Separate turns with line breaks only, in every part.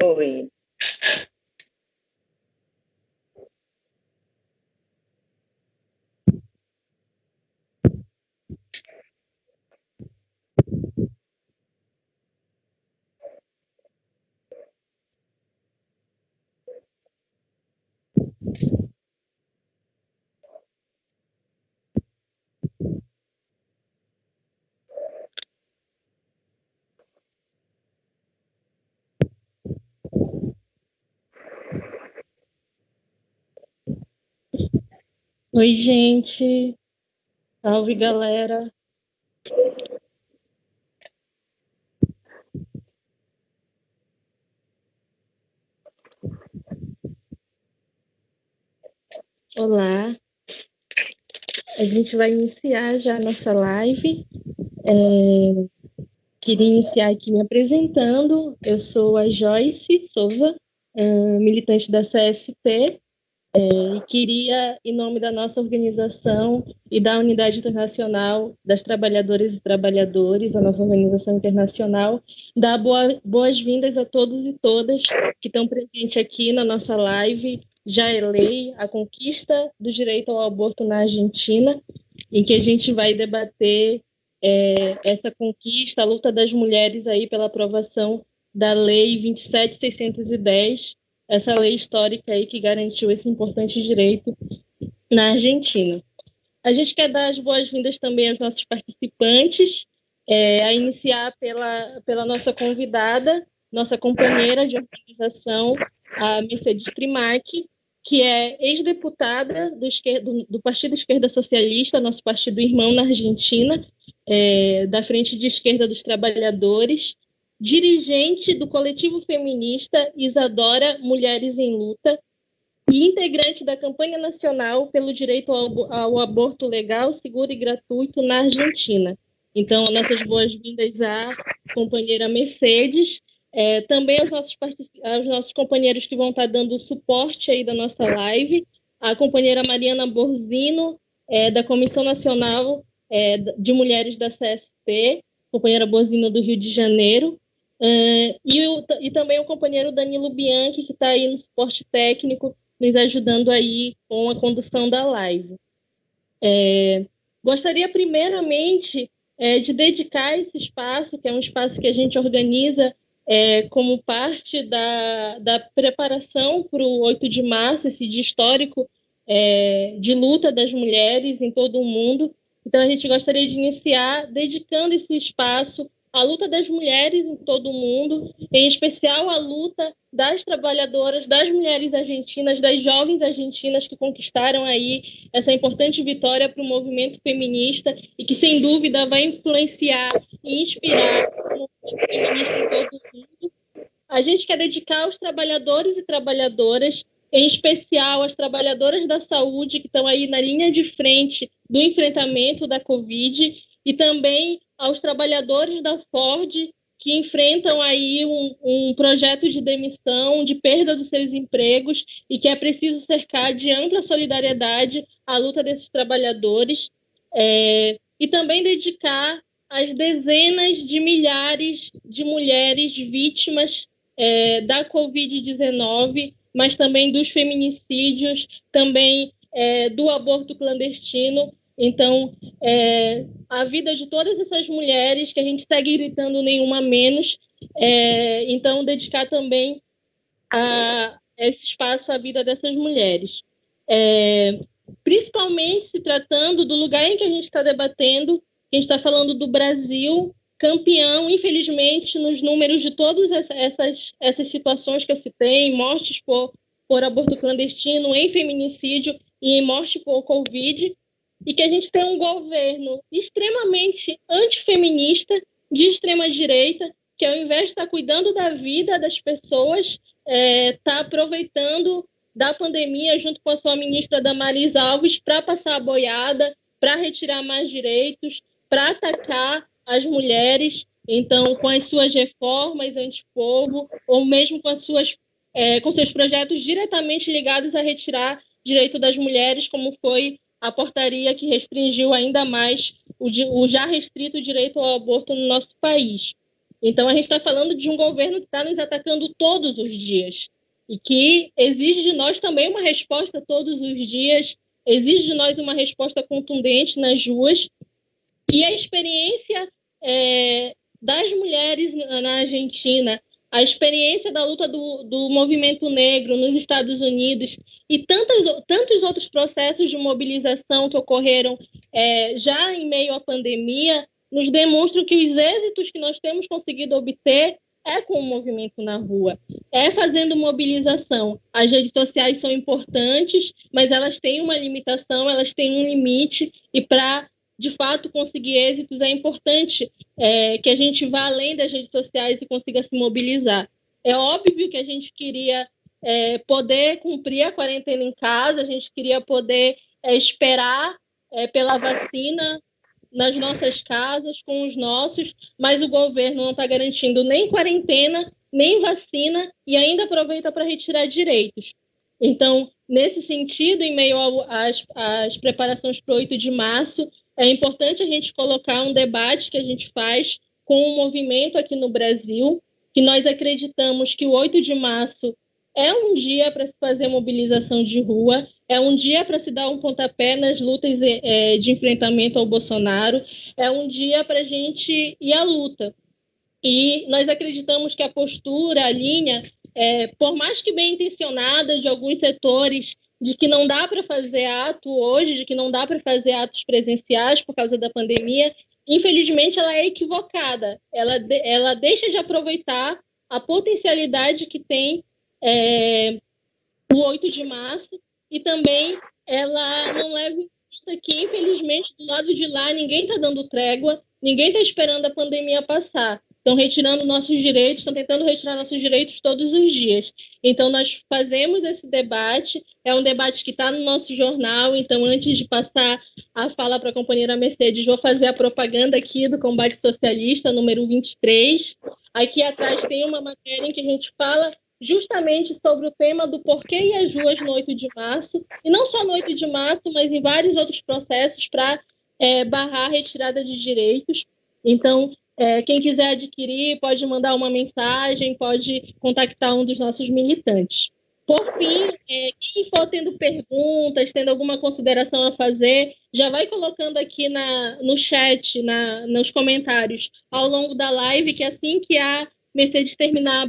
Oi.
Oi, gente. Salve, galera. Olá. A gente vai iniciar já a nossa live. Queria iniciar aqui me apresentando. Eu sou a Joyce Souza, militante da CST, e queria, em nome da nossa organização e da Unidade Internacional das Trabalhadoras e Trabalhadores, a nossa organização internacional, dar boas-vindas a todos e todas que estão presentes aqui na nossa live. Já é lei a conquista do direito ao aborto na Argentina, em que a gente vai debater essa conquista, a luta das mulheres aí pela aprovação da Lei 27.610, essa lei histórica aí que garantiu esse importante direito na Argentina. A gente quer dar as boas-vindas também aos nossos participantes, a iniciar pela nossa convidada, nossa companheira de organização, a Mercedes Trimarchi, que é ex-deputada do Partido Esquerda Socialista, nosso partido irmão na Argentina, da Frente de Esquerda dos Trabalhadores, dirigente do coletivo feminista Isadora Mulheres em Luta e integrante da campanha nacional pelo direito ao aborto legal, seguro e gratuito na Argentina. Então, nossas boas-vindas à companheira Mercedes, também aos nossos companheiros que vão estar dando suporte aí da nossa live, a companheira Mariana Borzino, da Comissão Nacional de Mulheres da CST, companheira Borzino do Rio de Janeiro, e também o companheiro Danilo Bianchi, que está aí no suporte técnico, nos ajudando aí com a condução da live. Gostaria, primeiramente, de dedicar esse espaço, que é um espaço que a gente organiza como parte da preparação para o 8 de março, esse dia histórico de luta das mulheres em todo o mundo. Então, a gente gostaria de iniciar dedicando esse espaço à luta das mulheres em todo o mundo, em especial à luta das trabalhadoras, das mulheres argentinas, das jovens argentinas que conquistaram aí essa importante vitória para o movimento feminista e que, sem dúvida, vai influenciar e inspirar o movimento feminista em todo o mundo. A gente quer dedicar aos trabalhadores e trabalhadoras, em especial às trabalhadoras da saúde que estão aí na linha de frente do enfrentamento da Covid, e também aos trabalhadores da Ford que enfrentam aí um projeto de demissão, de perda dos seus empregos, e que é preciso cercar de ampla solidariedade a luta desses trabalhadores, e também dedicar às dezenas de milhares de mulheres vítimas da Covid-19, mas também dos feminicídios, também do aborto clandestino. Então, a vida de todas essas mulheres, que a gente segue gritando nenhuma menos, então dedicar também esse espaço à vida dessas mulheres. Principalmente se tratando do lugar em que a gente está debatendo, a gente está falando do Brasil, campeão, infelizmente, nos números de todas essas situações que eu citei, mortes por aborto clandestino, em feminicídio e em morte por Covid, e que a gente tem um governo extremamente antifeminista, de extrema-direita, que ao invés de estar cuidando da vida das pessoas, está aproveitando da pandemia, junto com a sua ministra Damares Alves, para passar a boiada, para retirar mais direitos, para atacar as mulheres, então, com as suas reformas antipovo, ou mesmo com seus projetos diretamente ligados a retirar direito das mulheres, como foi a portaria que restringiu ainda mais o já restrito direito ao aborto no nosso país. Então, a gente está falando de um governo que está nos atacando todos os dias e que exige de nós também uma resposta todos os dias, exige de nós uma resposta contundente nas ruas. E a experiência das mulheres na Argentina, a experiência da luta do movimento negro nos Estados Unidos e tantos outros processos de mobilização que ocorreram já em meio à pandemia, nos demonstram que os êxitos que nós temos conseguido obter com o movimento na rua, fazendo mobilização. As redes sociais são importantes, mas elas têm uma limitação, elas têm um limite, e para, de fato, conseguir êxitos é importante que a gente vá além das redes sociais e consiga se mobilizar. É óbvio que a gente queria poder cumprir a quarentena em casa, a gente queria poder esperar pela vacina nas nossas casas, com os nossos, mas o governo não está garantindo nem quarentena, nem vacina, e ainda aproveita para retirar direitos. Então, nesse sentido, em meio às preparações para o 8 de março, é importante a gente colocar um debate que a gente faz com o movimento aqui no Brasil, que nós acreditamos que o 8 de março é um dia para se fazer mobilização de rua, é um dia para se dar um pontapé nas lutas de enfrentamento ao Bolsonaro, é um dia para a gente ir à luta. E nós acreditamos que a postura, a linha, por mais que bem intencionada de alguns setores, de que não dá para fazer ato hoje, de que não dá para fazer atos presenciais por causa da pandemia, infelizmente ela é equivocada. Ela deixa de aproveitar a potencialidade que tem o 8 de março, e também ela não leva em conta que, infelizmente, do lado de lá, ninguém está dando trégua, ninguém está esperando a pandemia passar. Estão retirando nossos direitos, estão tentando retirar nossos direitos todos os dias. Então, nós fazemos esse debate, é um debate que está no nosso jornal. Então, antes de passar a fala para a companheira Mercedes, vou fazer a propaganda aqui do Combate Socialista, número 23. Aqui atrás tem uma matéria em que a gente fala justamente sobre o tema do porquê e as ruas no 8 de março, e não só no 8 de março, mas em vários outros processos para barrar a retirada de direitos. Então, quem quiser adquirir pode mandar uma mensagem, pode contactar um dos nossos militantes. Por fim, quem for tendo perguntas, tendo alguma consideração a fazer, já vai colocando aqui no chat, nos comentários, ao longo da live, que assim que a Mercedes terminar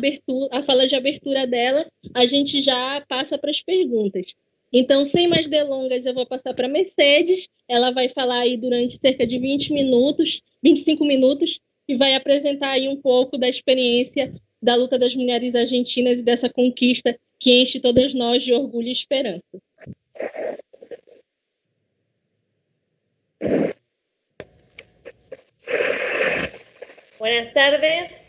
a fala de abertura dela, a gente já passa para as perguntas. Então, sem mais delongas, eu vou passar para a Mercedes. Ela vai falar aí durante cerca de 25 minutos, e vai apresentar aí um pouco da experiência da luta das mulheres argentinas e dessa conquista que enche todas nós de orgulho e esperanza.
Buenas tardes.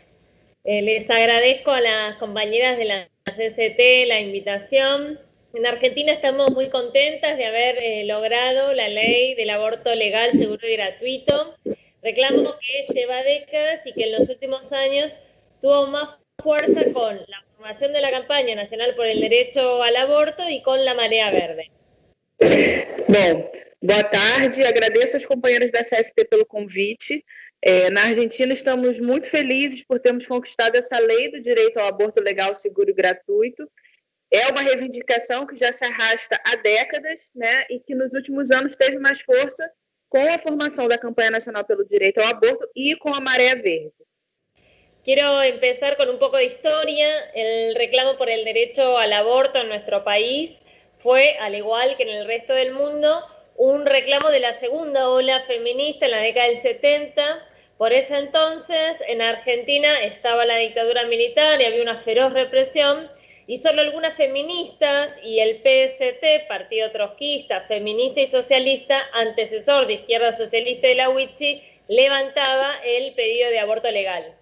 Les agradezco a las compañeras de la CCT la invitación. En Argentina estamos muy contentas de haber logrado la ley del aborto legal, seguro y gratuito. Reclamo que lleva décadas y que en los últimos años tuvo más fuerza con la formación de la campaña nacional por el derecho al aborto y con la Marea Verde.
Bom, boa tarde. Agradeço aos companheiros da CST pelo convite. Na Argentina, estamos muito felizes por termos conquistado essa lei do direito ao aborto legal, seguro e gratuito. É uma reivindicação que já se arrasta há décadas, né, e que nos últimos anos teve mais força com a formação da campanha nacional pelo direito ao aborto y con la Marea Verde.
Quiero empezar con un poco de historia. El reclamo por el derecho al aborto en nuestro país fue, al igual que en el resto del mundo, un reclamo de la segunda ola feminista en la década del 70. Por ese entonces, en Argentina estaba la dictadura militar y había una feroz represión, y solo algunas feministas y el PST, Partido Trotskista, Feminista y Socialista, antecesor de Izquierda Socialista de la UITSI, levantava el pedido de aborto legal.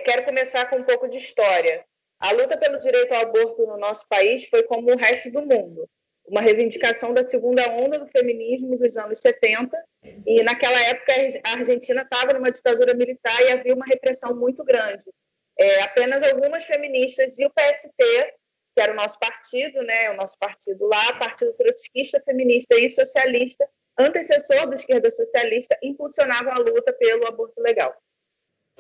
Quero começar com um pouco de história. A luta pelo direito ao aborto no nosso país foi como o resto do mundo, uma reivindicação da segunda onda do feminismo dos anos 70, e naquela época a Argentina estava numa ditadura militar e havia uma repressão muito grande. Apenas algumas feministas e o PST, que era o nosso partido, né, o nosso partido lá, Partido Trotskista, Feminista e Socialista, antecessor da esquerda socialista, impulsionavam a luta pelo aborto legal.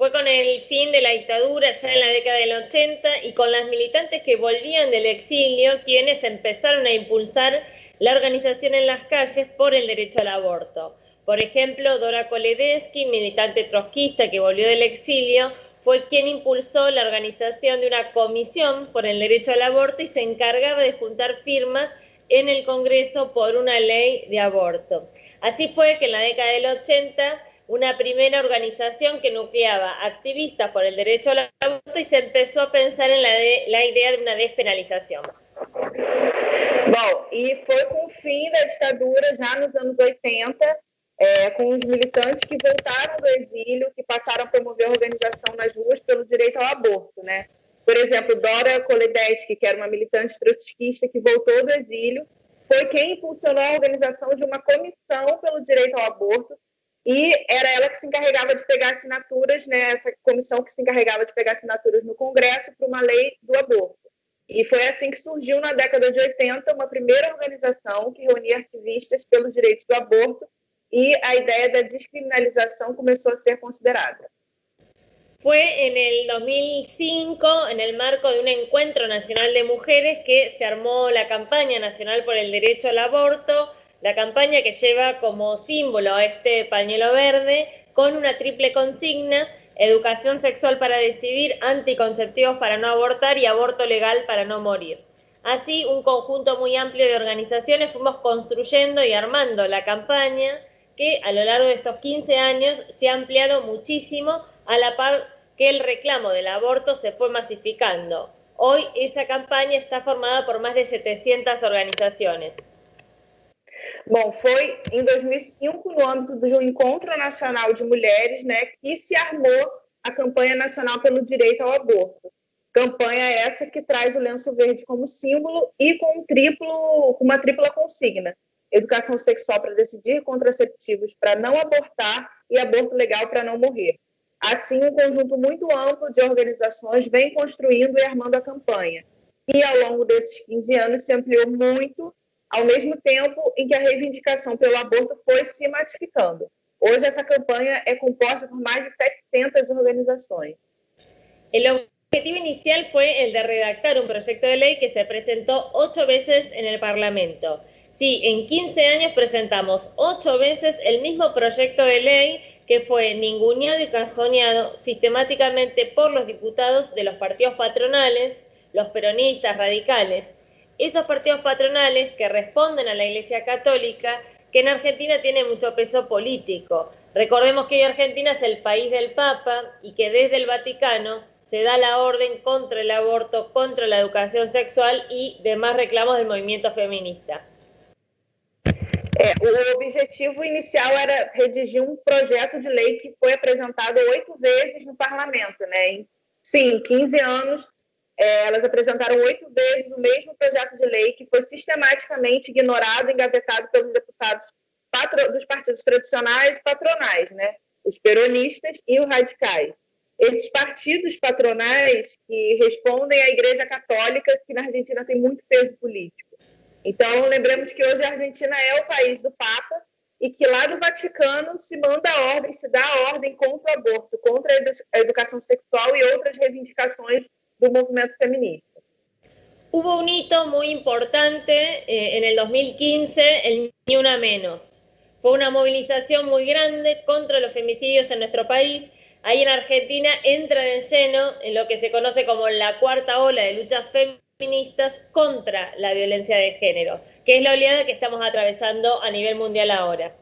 Fue con el fin de la dictadura ya en la década del 80 y con las militantes que volvían del exilio quienes empezaron a impulsar la organización en las calles por el derecho al aborto. Por ejemplo, Dora Koledesky, militante trotskista que volvió del exilio, fue quien impulsó la organización de una comisión por el derecho al aborto y se encargaba de juntar firmas en el Congreso por una ley de aborto. Así fue que en la década del 80 una primera organización que nucleaba activistas por el derecho al aborto y se empezó a pensar en la idea de una despenalização.
Bom, e foi com o fim da ditadura, já nos anos 80, com os militantes que voltaram do exílio, que passaram a promover a organização nas ruas pelo direito ao aborto, né? Por exemplo, Dora Koledesky, que era uma militante trotskista que voltou do exílio, foi quem impulsionou a organização de uma comissão pelo direito ao aborto, e era ela que se encarregava de pegar assinaturas, né, essa comissão que se encarregava de pegar assinaturas no Congresso para uma lei do aborto. E foi assim que surgiu, na década de 80, uma primeira organização que reunia ativistas pelos direitos do aborto y a idea de descriminalización comenzó a ser considerada.
Fue en el 2005, en el marco de un encuentro nacional de mujeres, que se armó la campaña nacional por el derecho al aborto, la campaña que lleva como símbolo este pañuelo verde con una triple consigna: educación sexual para decidir, anticonceptivos para no abortar y aborto legal para no morir. Así, un conjunto muy amplio de organizaciones fuimos construyendo y armando la campaña, que a lo largo de estos 15 años se ha ampliado muchísimo a la par que el reclamo del aborto se fue masificando. Hoy esa campaña está formada por más de 700 organizaciones.
Bom, foi em 2005, no âmbito do Encontro Nacional de Mulheres, né, que se armou a campanha nacional pelo direito ao aborto. Campanha essa que traz o lenço verde como símbolo e com uma tripla consigna: educação sexual para decidir, contraceptivos para não abortar e aborto legal para não morrer. Assim, um conjunto muito amplo de organizações vem construindo e armando a campanha. E ao longo desses 15 anos se ampliou muito, ao mesmo tempo em que a reivindicação pelo aborto foi se massificando. Hoje essa campanha é composta por mais de 700 organizações.
El objetivo inicial fue el de redactar un proyecto de ley que se presentó 8 veces en el Parlamento. Sí, en 15 años presentamos 8 veces el mismo proyecto de ley, que fue ninguneado y cajoneado sistemáticamente por los diputados de los partidos patronales, los peronistas radicales. Esos partidos patronales que responden a la Iglesia Católica, que en Argentina tiene mucho peso político. Recordemos que hoy Argentina es el país del Papa y que desde el Vaticano se da la orden contra el aborto, contra la educación sexual y demás reclamos del movimiento feminista.
O objetivo inicial era redigir um projeto de lei que foi apresentado 8 vezes no parlamento, né? Sim, 15 anos, elas apresentaram 8 vezes o mesmo projeto de lei, que foi sistematicamente ignorado e engavetado pelos deputados dos partidos tradicionais e patronais, né? Os peronistas e os radicais. Esses partidos patronais que respondem à Igreja Católica, que na Argentina tem muito peso político. Então, lembremos que hoje a Argentina é o país do Papa e que lá do Vaticano se manda a ordem, se dá a ordem contra o aborto, contra a educação sexual e outras reivindicações do movimento feminista.
Hubo un hito muy importante en el 2015, el Ni Una Menos. Fue una movilización muy grande contra los femicidios en nuestro país. Ahí en Argentina entra de lleno en lo que se conoce como la cuarta ola de luchas feministas contra la violencia de género, que es la oleada que estamos atravesando a nivel mundial ahora.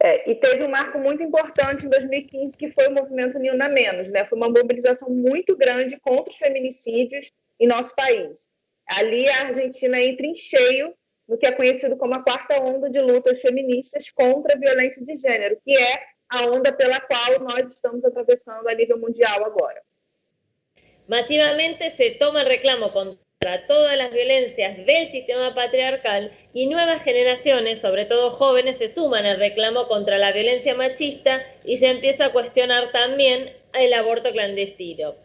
E teve um marco muito importante em 2015, que foi o movimento Ni Una Menos, né? Foi uma mobilização muito grande contra os feminicídios em nosso país. Ali a Argentina entra em cheio no que é conhecido como a quarta onda de lutas feministas contra a violência de gênero, que é a onda pela qual nós estamos atravessando a nível mundial agora.
Masivamente se toma el reclamo contra todas las violencias del sistema patriarcal y nuevas generaciones, sobre todo jóvenes, se suman al reclamo contra la violencia machista y se empieza a cuestionar también el aborto clandestino.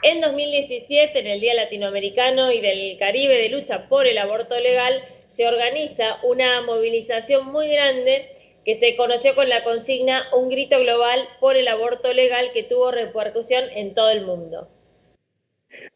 En 2017, en el Día Latinoamericano y del Caribe de lucha por el aborto legal, se organiza una movilización muy grande que se conoció con la consigna Un grito global por el aborto legal, que tuvo repercusión en todo el mundo.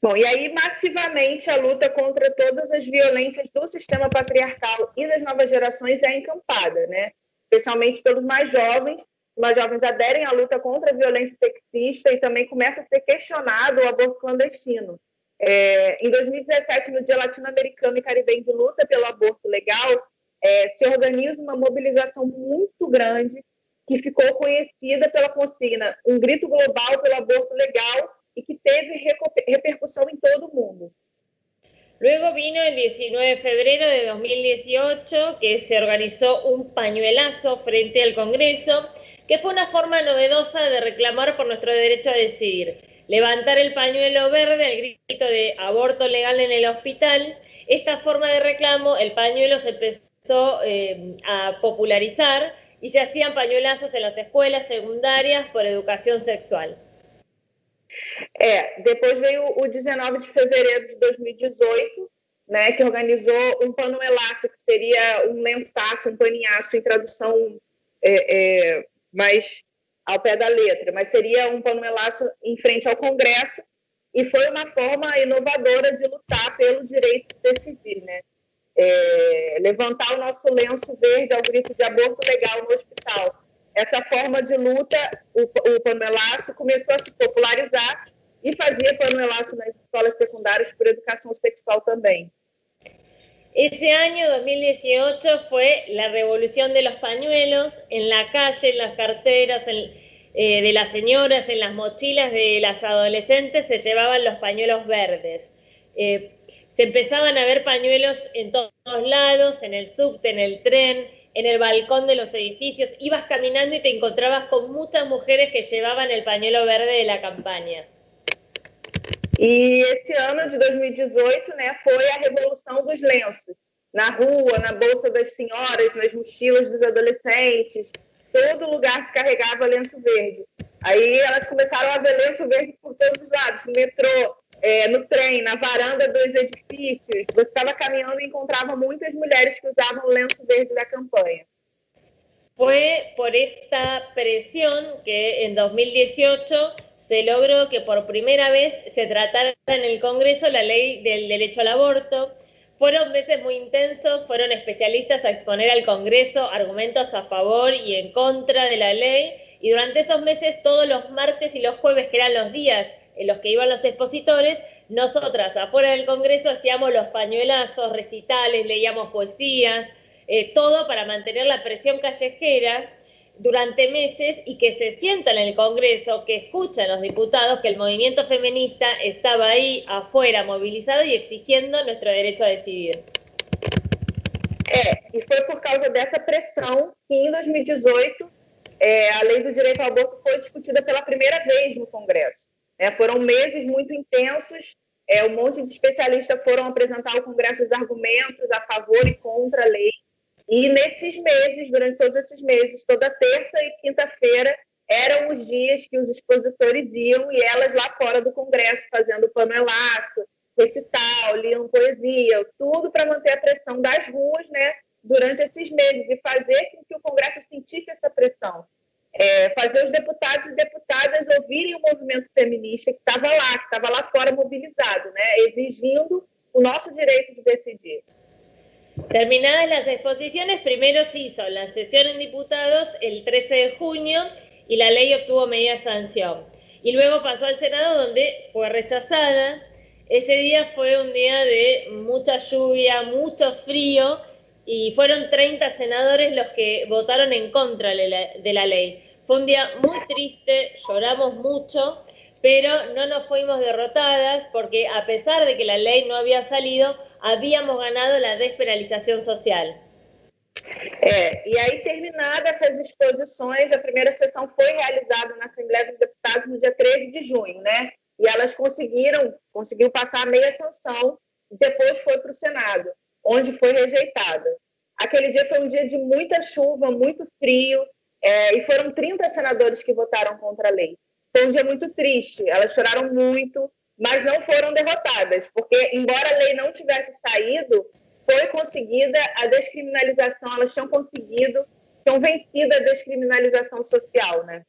Bom, e aí massivamente a luta contra todas as violências do sistema patriarcal e das novas gerações é encampada, né? Especialmente pelos mais jovens. Os mais jovens aderem à luta contra a violência sexista e também começa a ser questionado o aborto clandestino. Em 2017, no Dia Latino-Americano e Caribenho de Luta pelo Aborto Legal, se organiza uma mobilização muito grande que ficou conhecida pela consigna Um grito global pelo aborto legal y que teve repercusión en todo el mundo.
Luego vino el 19 de febrero de 2018, que se organizó un pañuelazo frente al Congreso, que fue una forma novedosa de reclamar por nuestro derecho a decidir. Levantar el pañuelo verde, el grito de aborto legal en el hospital. Esta forma de reclamo, el pañuelo se empezó a popularizar y se hacían pañuelazos en las escuelas secundarias por educación sexual.
Depois veio o 19 de fevereiro de 2018, né, que organizou um panuelaço, que seria um lençaço, um paninhaço em tradução mais ao pé da letra, mas seria um panuelaço em frente ao Congresso, e foi uma forma inovadora de lutar pelo direito de decidir, né? Levantar o nosso lenço verde ao grito de aborto legal no hospital. Essa forma de luta, o panuelaço, começou a se popularizar y fazia panuelazo nas escuelas secundarias por educación sexual también.
Ese año 2018 fue la revolución de los pañuelos en la calle, en las carteras de las señoras, en las mochilas de las adolescentes se llevaban los pañuelos verdes. Se empezaban a ver pañuelos en todos lados, en el subte, en el tren, en el balcón de los edificios. Ibas caminando y te encontrabas con muchas mujeres que llevaban el pañuelo verde de la campaña.
E esse ano de 2018, né, foi a revolução dos lenços. Na rua, na bolsa das senhoras, nas mochilas dos adolescentes, todo lugar se carregava lenço verde. Aí elas começaram a ver lenço verde por todos os lados, no metrô, no trem, na varanda dos edifícios. Você estava caminhando e encontrava muitas mulheres que usavam o lenço verde da campanha.
Fue por esta presión que en 2018 se logró que por primera vez se tratara en el Congreso la ley del derecho al aborto. Fueron meses muy intensos, fueron especialistas a exponer al Congreso argumentos a favor y en contra de la ley, y durante esos meses, todos los martes y los jueves, que eran los días en los que iban los expositores, nosotras afuera del Congreso hacíamos los pañuelazos, recitales, leíamos poesías, todo para mantener la presión callejera durante meses y que se sientan en el Congreso, que escuchan los diputados que el movimiento feminista estaba ahí afuera, movilizado y exigiendo nuestro derecho a decidir.
E foi por causa dessa pressão que em 2018 a lei do direito ao aborto foi discutida pela primeira vez no Congresso. Foram meses muito intensos, um monte de especialistas foram apresentar ao Congresso os argumentos a favor e contra a lei. E nesses meses, durante todos esses meses, toda terça e quinta-feira eram os dias que os expositores iam e elas lá fora do Congresso fazendo panuelaço, recital, liam poesia, tudo para manter a pressão das ruas, né, durante esses meses e fazer com que o Congresso sentisse essa pressão. Fazer os deputados e deputadas ouvirem o movimento feminista que estava lá fora mobilizado, né, exigindo o nosso direito de decidir.
Terminadas las exposiciones, primero se hizo la sesión en diputados el 13 de junio y la ley obtuvo media sanción. Y luego pasó al Senado, donde fue rechazada. Ese día fue un día de mucha lluvia, mucho frío, y fueron 30 senadores los que votaron en contra de la ley. Fue un día muy triste, lloramos mucho, pero no nos fuimos derrotadas porque a pesar de que la ley no había salido, habíamos ganado la despenalización social.
E aí, terminadas essas exposições, a primeira sessão foi realizada na Assembleia dos Deputados no dia 13 de junho, né? E elas conseguiu passar a meia sanção, e depois foi para o Senado, onde foi rejeitada. Aquele dia foi um dia de muita chuva, muito frio, e foram 30 senadores que votaram contra a lei. Foi um dia muito triste, elas choraram muito, mas não foram derrotadas, porque embora a lei não tivesse saído, foi conseguida a descriminalização, elas tinham conseguido tinham vencido a descriminalização social, né?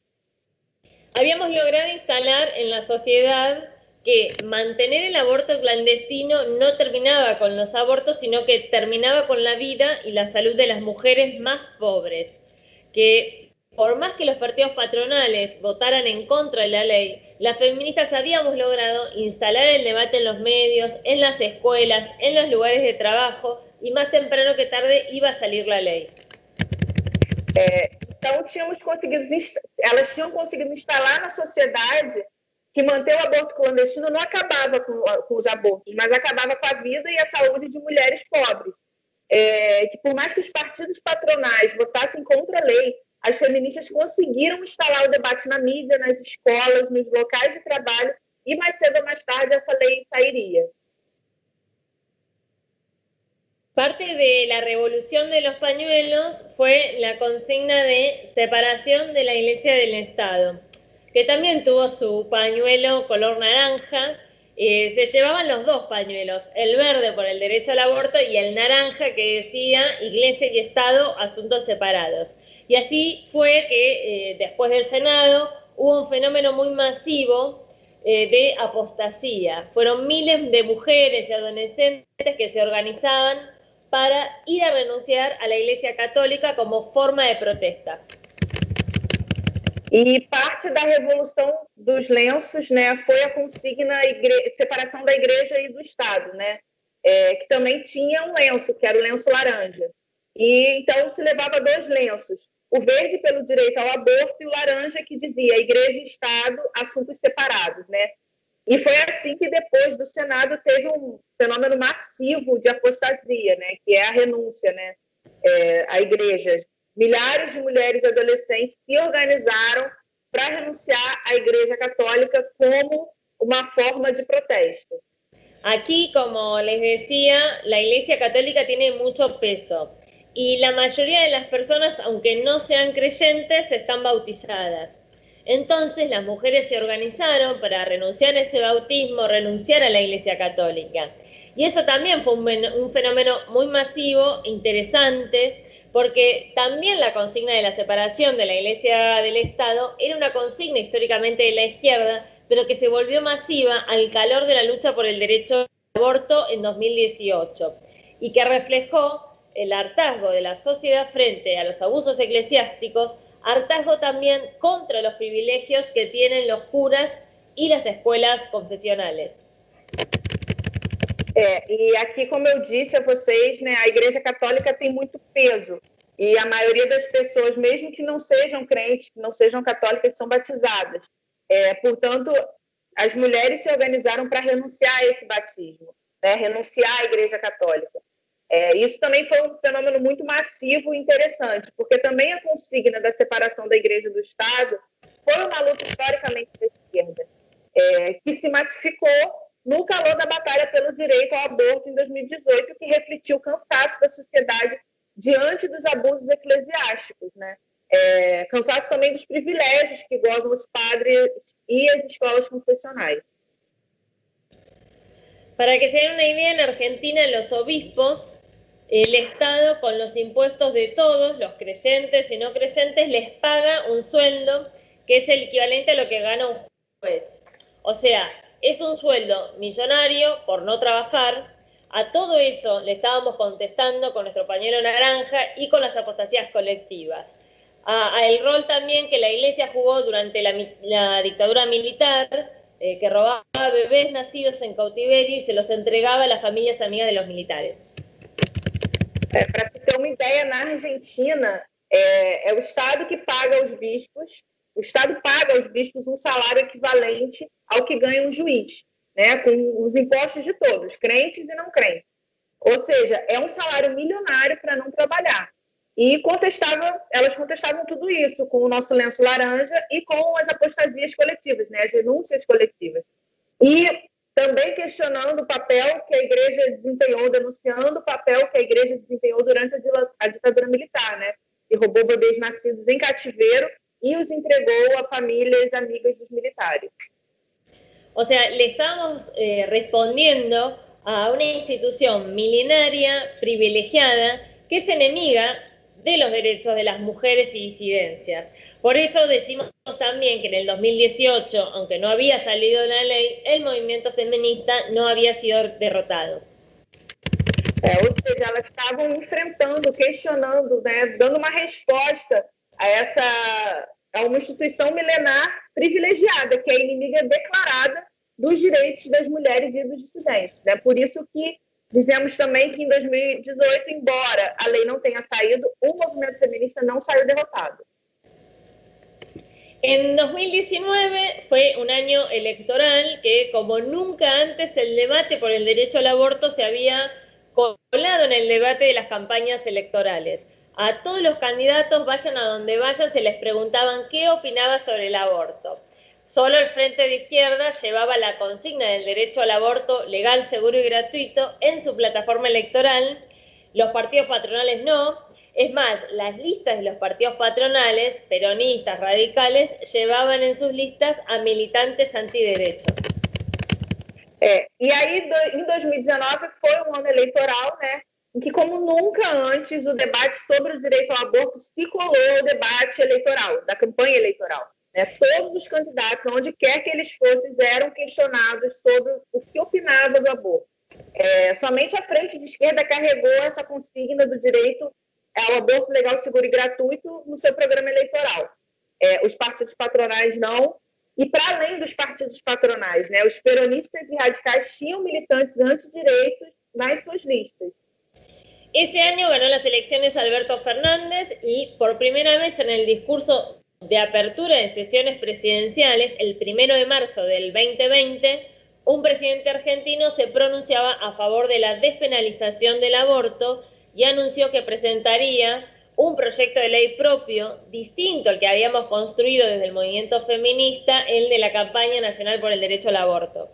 Habíamos logrado instalar en la sociedad que mantener el aborto clandestino no terminaba con los abortos, sino que terminaba con la vida y la salud de las mujeres más pobres, que por más que los partidos patronales votaran en contra de la ley, las feministas habíamos logrado instalar el debate en los medios, en las escuelas, en los lugares de trabajo, y más temprano que tarde iba a salir la ley.
Então, elas tinham conseguido instalar na sociedade que manter o aborto clandestino não acabava com os abortos, mas acabava com a vida e a saúde de mulheres pobres. Que por mais que os partidos patronais votassem contra a lei, as feministas conseguiram instalar o debate na mídia, nas escolas, nos locais de trabalho, e mais cedo ou mais tarde essa lei sairia.
Parte de la revolución de los pañuelos fue la consigna de separación de la Iglesia del Estado, que también tuvo su pañuelo color naranja. Se llevaban los dos pañuelos, el verde por el derecho al aborto y el naranja que decía Iglesia y Estado, asuntos separados. Y así fue que después del Senado hubo un fenómeno muy masivo de apostasía. Fueron miles de mujeres y adolescentes que se organizaban para ir a renunciar a la Iglesia Católica como forma de protesta.
E parte da revolução dos lenços, né, foi a consigna separação da igreja e do Estado, né, que também tinha um lenço, que era o lenço laranja. E então se levava dois lenços, o verde pelo direito ao aborto e o laranja que dizia igreja e Estado, assuntos separados, né. E foi assim que depois do Senado teve um fenômeno massivo de apostasia, né, que é a renúncia, né, à igreja. Milhares de mulheres e adolescentes se organizaram para renunciar à Igreja Católica como uma forma de protesto.
Aquí, como les decía, la Iglesia Católica tiene mucho peso y la mayoría de las personas, aunque no sean creyentes, están bautizadas. Entonces las mujeres se organizaron para renunciar a ese bautismo, renunciar a la Iglesia Católica. Y eso también fue un fenómeno muy masivo, interesante, porque también la consigna de la separación de la Iglesia del Estado era una consigna históricamente de la izquierda, pero que se volvió masiva al calor de la lucha por el derecho al aborto en 2018 y que reflejó el hartazgo de la sociedad frente a los abusos eclesiásticos, hartazgo también contra los privilegios que tienen los curas y las escuelas confesionales.
E aqui, como eu disse a vocês, né, a Igreja Católica tem muito peso. E a maioria das pessoas, mesmo que não sejam crentes, que não sejam católicas, são batizadas. Portanto, as mulheres se organizaram para renunciar a esse batismo, né, renunciar à Igreja Católica. Isso também foi um fenômeno muito massivo e interessante, porque também a consigna da separação da Igreja do Estado foi uma luta historicamente da esquerda, que se massificou no calor da batalha pelo direito ao aborto em 2018, que refletiu o cansaço da sociedade diante dos abusos eclesiásticos, né? Cansaço também dos privilégios que gozam os padres e as escolas confessionais.
Para que se den una idea, en Argentina los obispos, el Estado con los impuestos de todos, los creyentes y no creyentes, les paga un sueldo que es el equivalente a lo que gana un juez. O sea, es un sueldo millonario por no trabajar. A todo eso le estábamos contestando con nuestro pañuelo naranja y con las apostasías colectivas. El rol también que la Iglesia jugó durante la dictadura militar, que robaba bebés nacidos en cautiverio y se los entregaba a las familias amigas de los militares.
Para se ter uma ideia, na Argentina, é o Estado que paga aos bispos. O Estado paga aos bispos um salário equivalente ao que ganha um juiz, né, com os impostos de todos, crentes e não crentes. Ou seja, é um salário milionário para não trabalhar. E elas contestavam tudo isso com o nosso lenço laranja e com as apostasias coletivas, né, as renúncias coletivas. E também questionando o papel que a igreja desempenhou, denunciando o papel que a igreja desempenhou durante a ditadura militar, né, que roubou bebês nascidos em cativeiro y los entregó a familias amigas de los militares.
O sea, le estamos respondiendo a una institución milenaria, privilegiada, que es enemiga de los derechos de las mujeres y disidencias. Por eso decimos también que en el 2018, aunque no había salido la ley, el movimiento feminista no había sido derrotado.
Ou seja, elas estavam enfrentando, questionando, né, dando uma resposta a uma instituição milenar privilegiada, que é a inimiga declarada dos direitos das mulheres e dos dissidentes. Né? Por isso que dizemos também que em 2018, embora a lei não tenha saído, o movimento feminista não saiu derrotado.
En 2019 fue un año electoral que, como nunca antes, el debate por el derecho al aborto se había colado en el debate de las campañas electorales. A todos los candidatos, vayan a donde vayan, se les preguntaban qué opinaba sobre el aborto. Solo el Frente de Izquierda llevaba la consigna del derecho al aborto legal, seguro y gratuito en su plataforma electoral. Los partidos patronales no. Es más, las listas de los partidos patronales, peronistas, radicales, llevaban en sus listas a militantes antiderechos.
E aí, em 2019, foi um ano eleitoral, né, em que, como nunca antes, o debate sobre o direito ao aborto se colou ao debate eleitoral, da campanha eleitoral. Né? Todos os candidatos, onde quer que eles fossem, eram questionados sobre o que opinava do aborto. Somente a Frente de Esquerda carregou essa consigna do direito ao aborto legal, seguro e gratuito no seu programa eleitoral. Os partidos patronais não. E para além dos partidos patronais, né, os peronistas e radicais tinham militantes antidireitos nas suas listas.
Ese año ganó las elecciones Alberto Fernández y por primera vez en el discurso de apertura de sesiones presidenciales, el 1 de marzo del 2020, un presidente argentino se pronunciaba a favor de la despenalización del aborto y anunció que presentaría un proyecto de ley propio, distinto al que habíamos construido desde el movimiento feminista, el de la Campaña Nacional por el Derecho al Aborto.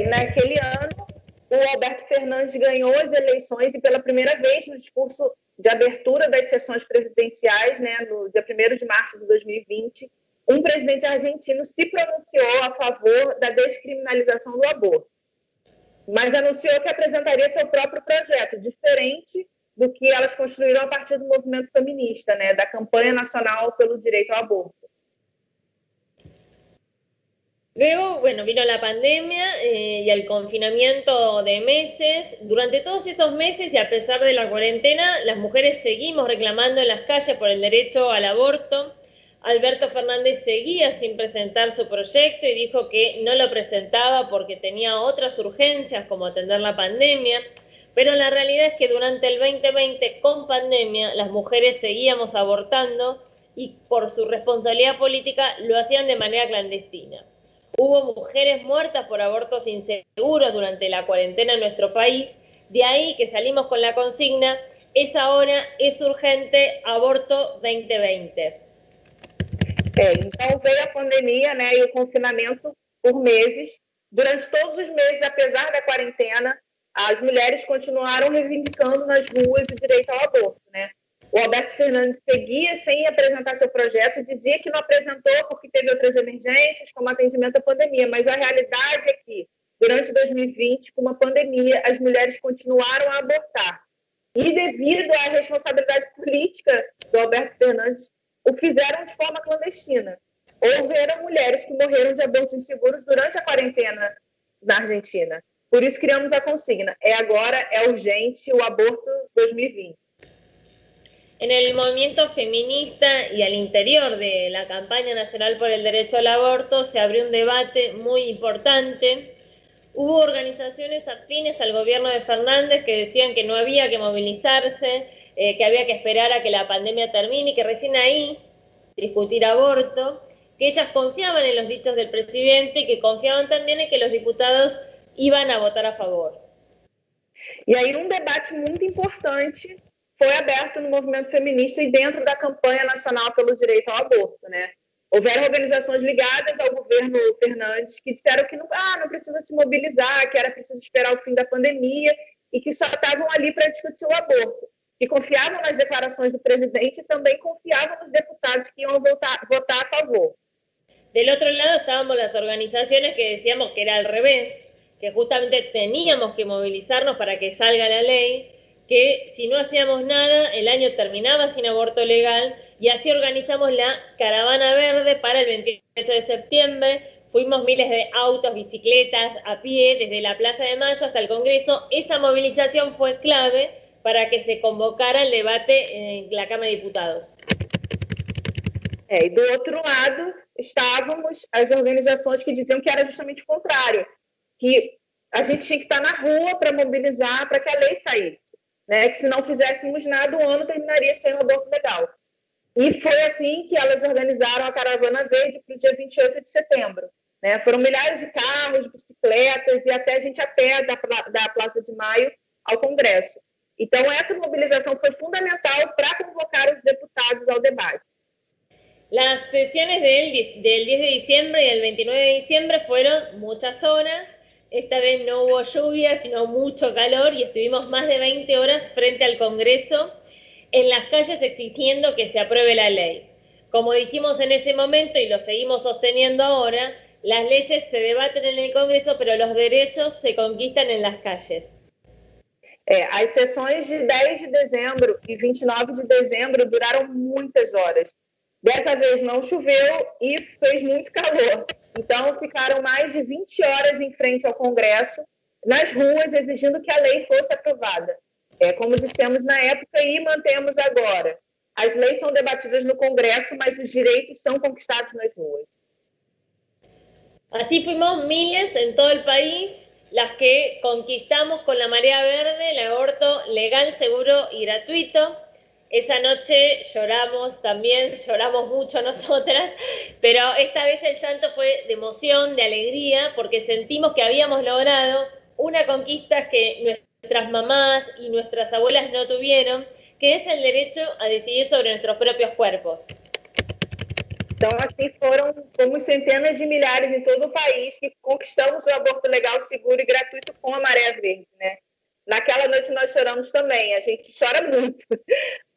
Naquele ano, o Alberto Fernandes ganhou as eleições e pela primeira vez no discurso de abertura das sessões presidenciais, né, no dia 1º de março de 2020, um presidente argentino se pronunciou a favor da descriminalização do aborto, mas anunciou que apresentaria seu próprio projeto, diferente do que elas construíram a partir do movimento feminista, né, da Campanha Nacional pelo Direito ao Aborto.
Luego, vino la pandemia y el confinamiento de meses. Durante todos esos meses y a pesar de la cuarentena, las mujeres seguimos reclamando en las calles por el derecho al aborto. Alberto Fernández seguía sin presentar su proyecto y dijo que no lo presentaba porque tenía otras urgencias como atender la pandemia. Pero la realidad es que durante el 2020, con pandemia, las mujeres seguíamos abortando y por su responsabilidad política lo hacían de manera clandestina. Hubo mujeres muertas por abortos inseguros durante la cuarentena en nuestro país, de ahí que salimos con la consigna, es ahora, es urgente, aborto 2020.
Então veio a pandemia, né, e o confinamento por meses. Durante todos os meses, apesar da quarentena, as mulheres continuaram reivindicando nas ruas o direito ao aborto, né? O Alberto Fernandes seguia sem apresentar seu projeto, dizia que não apresentou porque teve outras emergências, como atendimento à pandemia, mas a realidade é que, durante 2020, com uma pandemia, as mulheres continuaram a abortar. E devido à responsabilidade política do Alberto Fernandes, o fizeram de forma clandestina. Houveram mulheres que morreram de abortos inseguros durante a quarentena na Argentina. Por isso criamos a consigna. Agora, é urgente o aborto 2020.
En el movimiento feminista y al interior de la campaña nacional por el derecho al aborto se abrió un debate muy importante. Hubo organizaciones afines al gobierno de Fernández que decían que no había que movilizarse, que había que esperar a que la pandemia termine y que recién ahí discutir aborto, que ellas confiaban en los dichos del presidente y que confiaban también en que los diputados iban a votar a favor.
E aí um debate muito importante foi aberto no movimento feminista e dentro da campanha nacional pelo direito ao aborto, né? Houveram organizações ligadas ao governo Fernandes que disseram que não precisa se mobilizar, que era preciso esperar o fim da pandemia e que só estavam ali para discutir o aborto, que confiavam nas declarações do presidente e também confiavam nos deputados que iam votar a favor.
Del otro lado estábamos las organizaciones que decíamos que era al revés, que justamente teníamos que movilizarnos para que salga la ley, que si no hacíamos nada, el año terminaba sin aborto legal, y así organizamos la Caravana Verde para el 28 de septiembre. Fuimos miles de autos, bicicletas, a pie, desde la Plaza de Mayo hasta el Congreso. Esa movilización fue clave para que se convocara el debate en la Cámara de Diputados.
E do outro lado, estávamos as organizações que diziam que era justamente o contrário, que a gente tinha que estar na rua para mobilizar para que a lei saísse, né? Que se não fizéssemos nada, o ano terminaria sem o aborto legal. E foi assim que elas organizaram a Caravana Verde para o dia 28 de setembro. Né? Foram milhares de carros, bicicletas e até gente a pé da Plaza de Maio ao Congresso. Então, essa mobilização foi fundamental para convocar os deputados ao debate.
Las sesiones del 10 de diciembre y del 29 de diciembre fueron muchas horas. Esta vez no hubo lluvia, sino mucho calor, y estuvimos más de 20 horas frente al Congreso en las calles exigiendo que se apruebe la ley. Como dijimos en ese momento y lo seguimos sosteniendo ahora, las leyes se debaten en el Congreso, pero los derechos se conquistan en las calles.
As sessões de 10 de dezembro e 29 de dezembro duraram muitas horas. Dessa vez não choveu e fez muito calor. Então, ficaram mais de 20 horas em frente ao Congresso, nas ruas, exigindo que a lei fosse aprovada. Como dissemos na época e mantemos agora. As leis são debatidas no Congresso, mas os direitos são conquistados nas ruas.
Así fuimos miles en todo el país las que conquistamos con la Marea Verde el aborto legal, seguro y gratuito. Esa noche lloramos también, lloramos mucho nosotras, pero esta vez el llanto fue de emoción, de alegría, porque sentimos que habíamos logrado una conquista que nuestras mamás y nuestras abuelas no tuvieron, que es el derecho a decidir sobre nuestros propios cuerpos.
Então, assim, fomos centenas de milhares em todo o país que conquistamos o aborto legal, seguro e gratuito com a Maré Verde, né? Naquela noite nós choramos também, a gente chora muito,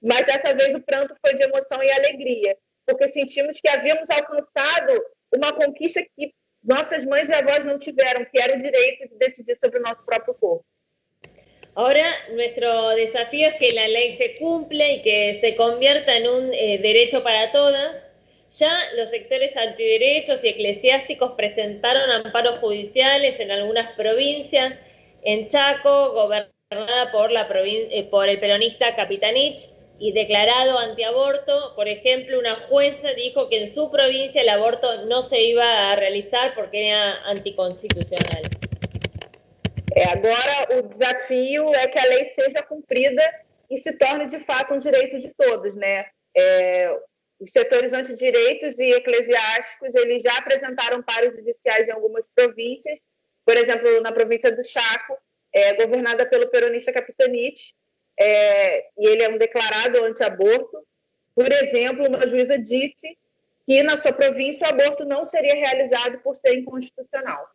mas dessa vez o pranto foi de emoção e alegria, porque sentimos que havíamos alcançado uma conquista que nossas mães e avós não tiveron, que era o direito de decidir sobre o nosso próprio corpo.
Ahora nuestro desafío es que la ley se cumpla y que se convierta en un derecho para todas. Ya los sectores antiderechos y eclesiásticos presentaron amparos judiciales en algunas provincias. En Chaco, gobernada por el peronista Capitanich y declarado antiaborto, por ejemplo, una jueza dijo que en su provincia el aborto no se iba a realizar porque era anticonstitucional.
Agora, o desafio é que a lei seja cumprida e se torne, de fato, um direito de todos, né? Os setores antidireitos e eclesiásticos, eles já apresentaram amparos judiciais em algumas províncias, por exemplo, na província do Chaco, governada pelo peronista Capitanich, e ele é um declarado anti-aborto. Por exemplo, uma juíza disse que na sua província o aborto não seria realizado por ser inconstitucional.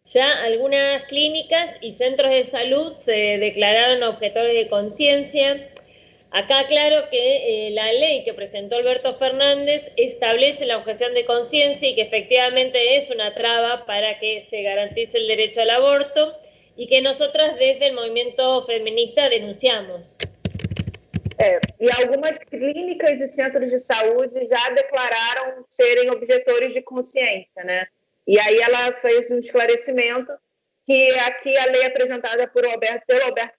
Ya algunas clínicas y centros de salud se declararon objetores de conciencia. Acá claro que la ley que presentó Alberto Fernández establece la objeción de conciencia y que efectivamente es una traba para que se garantice el derecho al aborto y que nosotras desde el movimiento feminista denunciamos.
E algumas clínicas e centros de saúde já declararam serem objetores de consciência, né? E aí ela fez um esclarecimento que aqui a lei apresentada pelo Alberto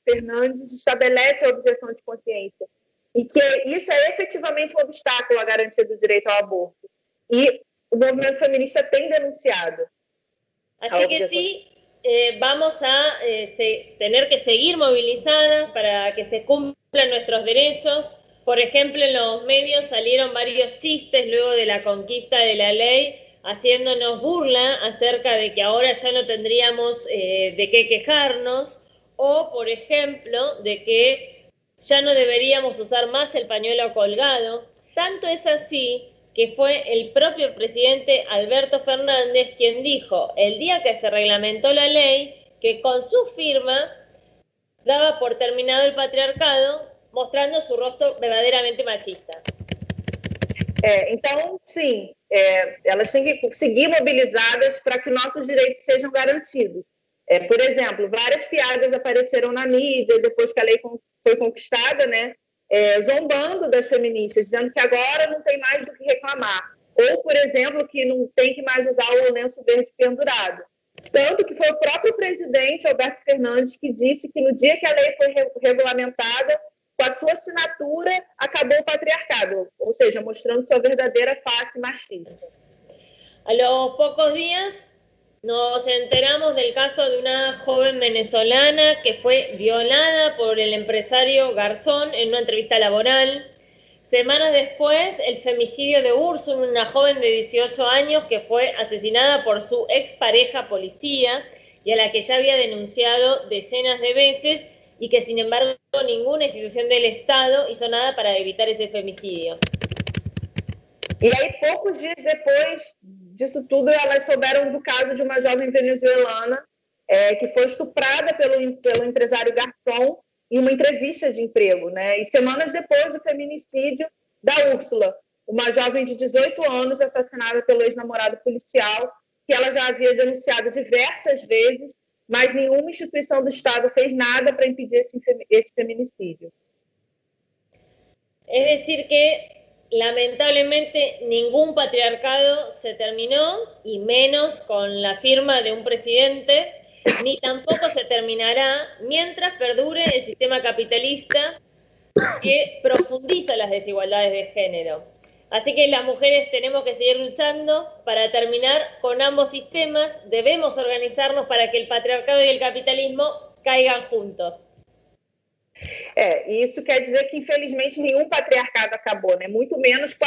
Fernandes estabelece a objeção de consciência e que isso é efetivamente um obstáculo à garantia do direito ao aborto. E o movimento feminista tem denunciado.
Así que sí, vamos a tener que seguir movilizadas para que se cumplan nuestros derechos. Por ejemplo, en los medios salieron varios chistes luego de la conquista de la ley, haciéndonos burla acerca de que ahora ya no tendríamos de qué quejarnos, o, por ejemplo, de que ya no deberíamos usar más el pañuelo colgado. Tanto es así que fue el propio presidente Alberto Fernández quien dijo, el día que se reglamentó la ley, que con su firma daba por terminado el patriarcado, mostrando su rostro verdaderamente machista.
Então, sim, elas têm que seguir mobilizadas para que nossos direitos sejam garantidos. Por exemplo, várias piadas apareceram na mídia depois que a lei foi conquistada, né? Zombando das feministas, dizendo que agora não tem mais do que reclamar. Ou, por exemplo, que não tem que mais usar o lenço verde pendurado. Tanto que foi o próprio presidente, Alberto Fernandes, que disse que no dia que a lei foi regulamentada, com a sua assinatura, acabou o patriarcado, ou seja, mostrando sua verdadeira face machista.
A los pocos días nos enteramos del caso de una joven venezolana que fue violada por el empresario Garzón en una entrevista laboral. Semanas después, el femicidio de Úrsula, una joven de 18 años que fue asesinada por su expareja policía y a la que ya había denunciado decenas de veces y que, sin embargo, ninguna institución del Estado hizo nada para evitar ese femicidio.
E aí, poucos dias depois disso tudo, elas souberam do caso de uma jovem venezuelana que foi estuprada pelo empresário Garzón em uma entrevista de emprego, né? E semanas depois, o feminicídio da Úrsula, uma jovem de 18 anos assassinada pelo ex-namorado policial, que ela já havia denunciado diversas vezes, mas nenhuma instituição do Estado fez nada para impedir esse feminicídio.
Es decir que lamentablemente ningún patriarcado se terminó, y menos con la firma de un presidente, ni tampoco se terminará mientras perdure el sistema capitalista que profundiza las desigualdades de género. Así que las mujeres tenemos que seguir luchando para terminar con ambos sistemas. Debemos organizarnos para que el patriarcado y el capitalismo caigan juntos.
E isso quer dizer que, infelizmente, nenhum patriarcado acabou, né? Muito menos com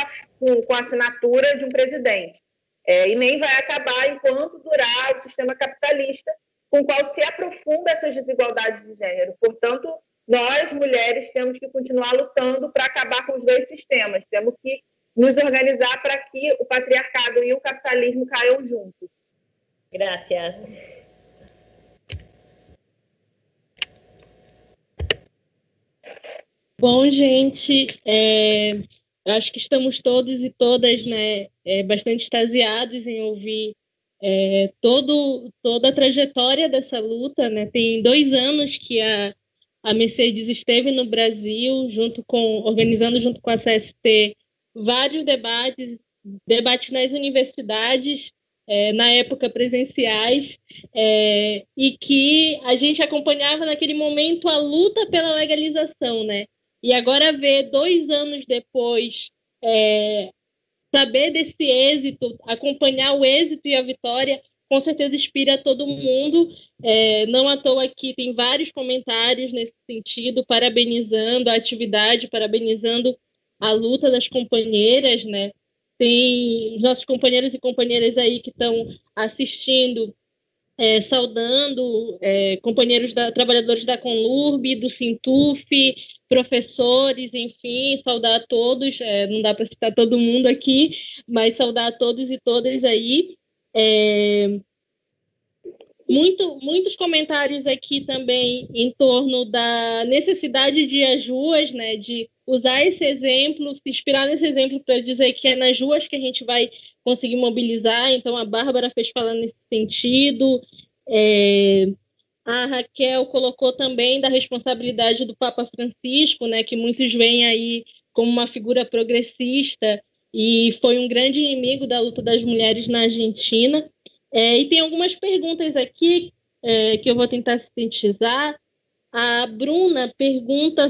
a assinatura de um presidente. E nem vai acabar enquanto durar o sistema capitalista, com o qual se aprofunda essas desigualdades de gênero. Portanto, nós, mulheres, temos que continuar lutando para acabar com os dois sistemas. Temos que nos organizar para que o patriarcado e o capitalismo caiam juntos.
Gracias.
Bom, gente, acho que estamos todos e todas, né, bastante extasiados em ouvir toda a trajetória dessa luta, né? Tem 2 anos que a Mercedes esteve no Brasil, organizando junto com a CST vários debates nas universidades, na época presenciais, e que a gente acompanhava naquele momento a luta pela legalização, né? E agora ver 2 anos depois, saber desse êxito, acompanhar o êxito e a vitória, com certeza inspira todo mundo. Não à toa aqui tem vários comentários nesse sentido, parabenizando a atividade, parabenizando a luta das companheiras, né? Tem os nossos companheiros e companheiras aí que estão assistindo, saudando companheiros trabalhadores da Conlurb, do Sintuf, professores, enfim, saudar a todos, não dá para citar todo mundo aqui, mas saudar a todos e todas aí. Muitos comentários aqui também em torno da necessidade de ir às ruas, né, de usar esse exemplo, se inspirar nesse exemplo para dizer que é nas ruas que a gente vai conseguir mobilizar. Então, a Bárbara fez falar nesse sentido. A Raquel colocou também da responsabilidade do Papa Francisco, né, que muitos veem aí como uma figura progressista e foi um grande inimigo da luta das mulheres na Argentina. E tem algumas perguntas aqui que eu vou tentar sintetizar. A Bruna pergunta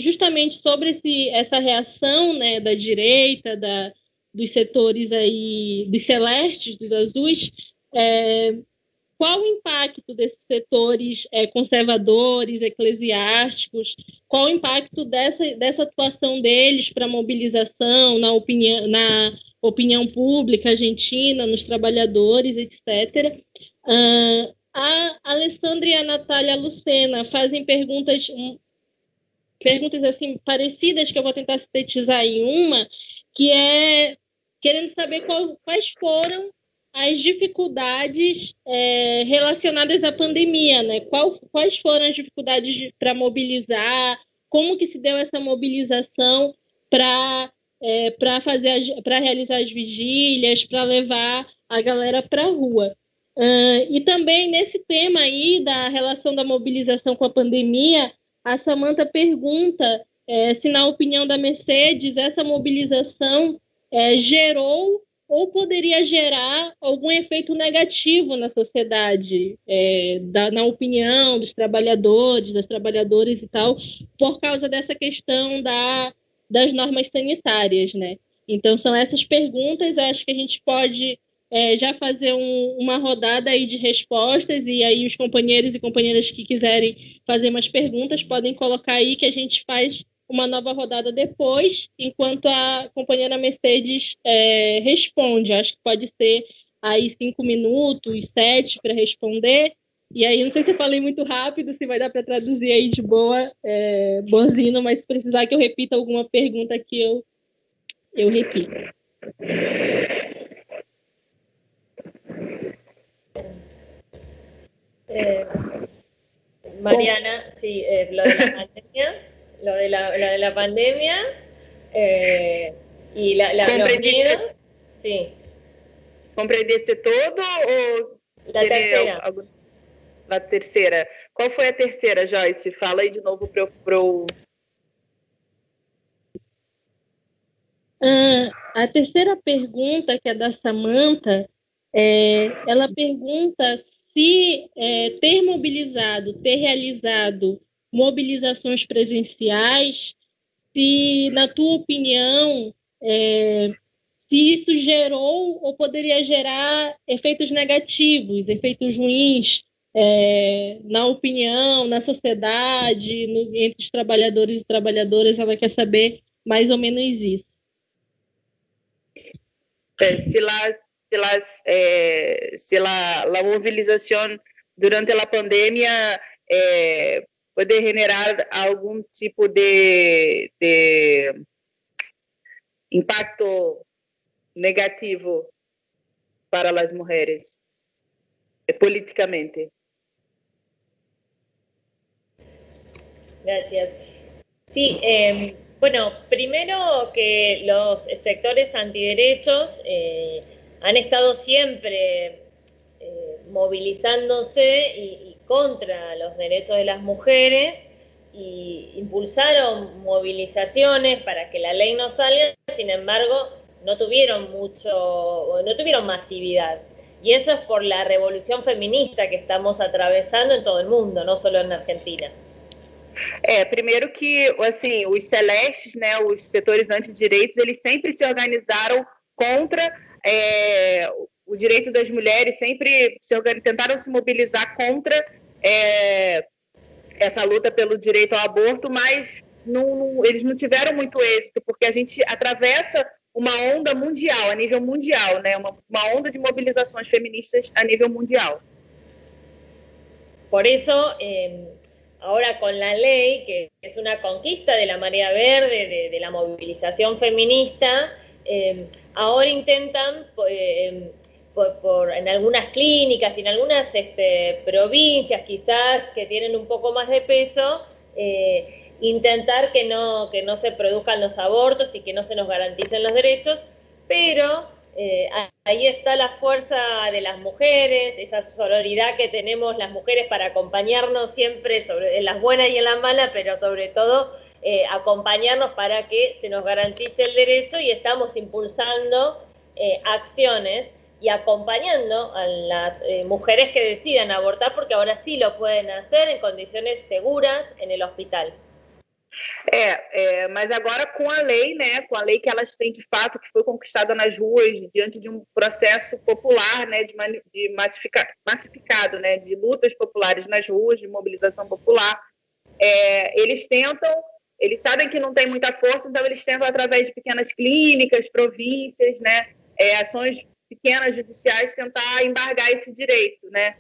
justamente sobre essa reação, né, da direita, dos setores aí, dos celestes, dos azuis. Qual o impacto desses setores conservadores, eclesiásticos? Qual o impacto dessa atuação deles para a mobilização, na opinião pública argentina, nos trabalhadores, etc.? A Alessandra e a Natália Lucena fazem perguntas assim, parecidas, que eu vou tentar sintetizar em uma, que é querendo saber quais foram as dificuldades relacionadas à pandemia, né? Quais foram as dificuldades para mobilizar, como que se deu essa mobilização para realizar as vigílias, para levar a galera para a rua. E também nesse tema aí da relação da mobilização com a pandemia, a Samantha pergunta se, na opinião da Mercedes, essa mobilização gerou ou poderia gerar algum efeito negativo na sociedade, na opinião dos trabalhadores, das trabalhadoras e tal, por causa dessa questão das normas sanitárias, né? Então, são essas perguntas, acho que a gente pode já fazer uma rodada aí de respostas, e aí os companheiros e companheiras que quiserem fazer mais perguntas podem colocar aí que a gente faz uma nova rodada depois, enquanto a companheira Mercedes responde. Acho que pode ser aí 5 minutos, 7 para responder. E aí, não sei se eu falei muito rápido, se vai dar para traduzir aí de boa, bonzinho, mas se precisar que eu repita alguma pergunta aqui, eu repito.
Mariana, sí, lo de la pandemia y los miedos, sí.
Compreendeste todo ou
la tercera?
A terceira. Qual foi a terceira, Joyce? Fala aí de novo para eu...
A terceira pergunta, que é da Samantha, ela pergunta se ter realizado mobilizações presenciais, se, na tua opinião, se isso gerou ou poderia gerar efeitos negativos, efeitos ruins, na opinião, na sociedade, entre os trabalhadores e trabalhadoras. Ela quer saber mais ou menos isso.
Se la movilización durante la pandemia puede generar algún tipo de impacto negativo para las mujeres políticamente.
Gracias. Sí, bueno, primero que los sectores antiderechos han estado siempre movilizándose y contra los derechos de las mujeres, y impulsaron movilizaciones para que la ley no salga. Sin embargo, no tuvieron masividad. Y eso es por la revolución feminista que estamos atravesando en todo el mundo, no solo en Argentina.
Primeiro que, assim, os celestes, né, os setores antidireitos, eles sempre se organizaram contra o direito das mulheres, sempre tentaram se mobilizar contra essa luta pelo direito ao aborto, mas eles não tiveram muito êxito, porque a gente atravessa uma onda mundial, a nível mundial, né, uma onda de mobilizações feministas a nível mundial.
Por eso, ahora con la ley, que es una conquista de la marea verde, de la movilización feminista, ahora intentan, en algunas clínicas y en algunas provincias quizás que tienen un poco más de peso, intentar que no se produzcan los abortos y que no se nos garanticen los derechos, pero ahí está la fuerza de las mujeres, esa sororidad que tenemos las mujeres para acompañarnos siempre en las buenas y en las malas, pero sobre todo acompañarnos para que se nos garantice el derecho, y estamos impulsando acciones y acompañando a las mujeres que decidan abortar, porque ahora sí lo pueden hacer en condiciones seguras en el hospital.
Mas agora com a lei, né, com a lei que elas têm de fato, que foi conquistada nas ruas, diante de um processo popular, né, de massificado, né, de lutas populares nas ruas, de mobilização popular, eles sabem que não tem muita força, então eles tentam, através de pequenas clínicas, províncias, né, ações pequenas judiciais, tentar embargar esse direito, né,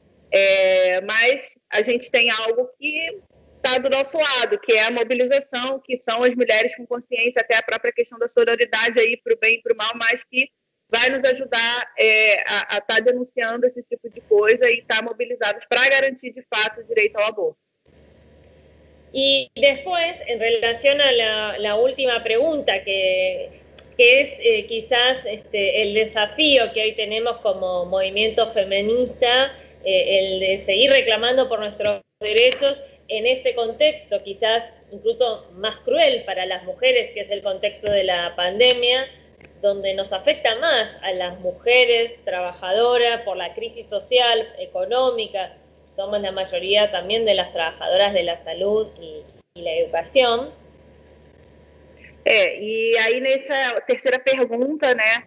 mas a gente tem algo que está do nosso lado, que é a mobilização, que são as mulheres com consciência, até a própria questão da sororidade aí para o bem e para o mal, mas que vai nos ajudar a estar denunciando esse tipo de coisa e estar mobilizados para garantir de fato o direito ao aborto.
Y después, en relación a la última pregunta, que que es quizás el desafío que hoy tenemos como movimiento feminista, el de seguir reclamando por nuestros derechos en este contexto, quizás incluso más cruel para las mujeres, que es el contexto de la pandemia, donde nos afecta más a las mujeres trabajadoras por la crisis social, económica. Somos la mayoría también de las trabajadoras de la salud y la educação.
E aí nessa terceira pergunta, né,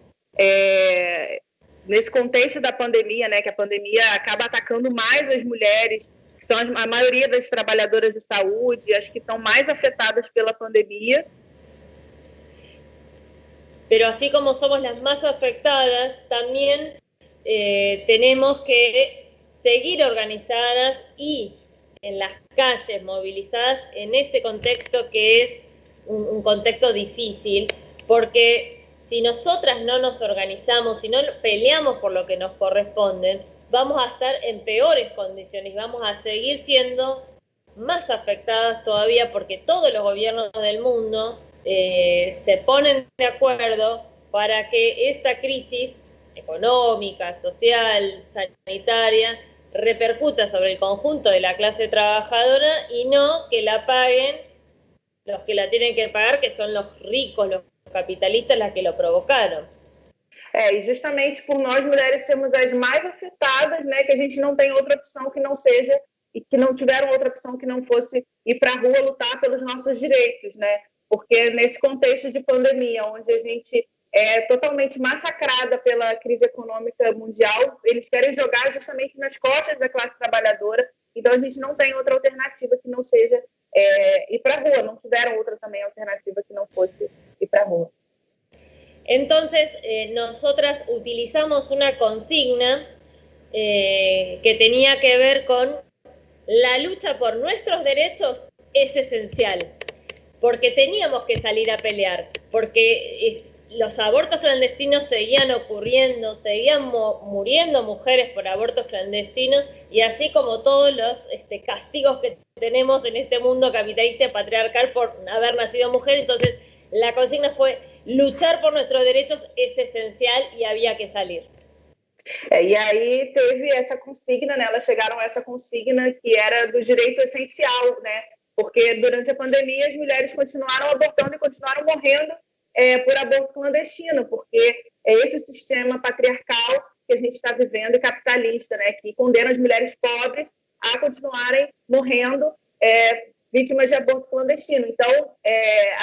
nesse contexto da pandemia, né, que a pandemia acaba atacando mais as mulheres, que são a maioria das trabalhadoras de saúde, as que estão mais afetadas pela pandemia.
Pero así como somos las más afectadas, también tenemos que seguir organizadas y en las calles movilizadas en este contexto que es un contexto difícil, porque si nosotras no nos organizamos, si no peleamos por lo que nos corresponde, vamos a estar en peores condiciones, vamos a seguir siendo más afectadas todavía, porque todos los gobiernos del mundo se ponen de acuerdo para que esta crisis económica, social, sanitaria, repercuta sobre el conjunto de la clase trabajadora y no que la paguen los que la tienen que pagar, que son los ricos, los capitalistas, las que lo provocaram.
E justamente por nós mulheres sermos as mais afetadas, né, que a gente não tem outra opção que não seja, e que não tiveram outra opção que não fosse ir para a rua lutar pelos nossos direitos, né? Porque nesse contexto de pandemia, onde a gente é totalmente massacrada pela crise econômica mundial, eles querem jogar justamente nas costas da classe trabalhadora, então a gente não tem outra alternativa que não seja ir para a rua, não tiveram outra também alternativa que não fosse ir para a rua.
Entonces, nosotras utilizamos una consigna que tenía que ver con la lucha por nuestros derechos es esencial, porque teníamos que salir a pelear, porque los abortos clandestinos seguían ocurriendo, seguían muriendo mujeres por abortos clandestinos, y así como todos los castigos que tenemos en este mundo capitalista y patriarcal por haber nacido mujer, entonces la consigna fue luchar por nuestros derechos es esencial y había que salir.
E aí teve essa consigna, né? Elas chegaram a essa consigna que era do direito essencial, né? Porque durante a pandemia as mulheres continuaram abortando e continuaram morrendo por aborto clandestino, porque é esse sistema patriarcal que a gente está vivendo e capitalista, né? Que condena as mulheres pobres a continuarem morrendo vítimas de aborto clandestino. Então,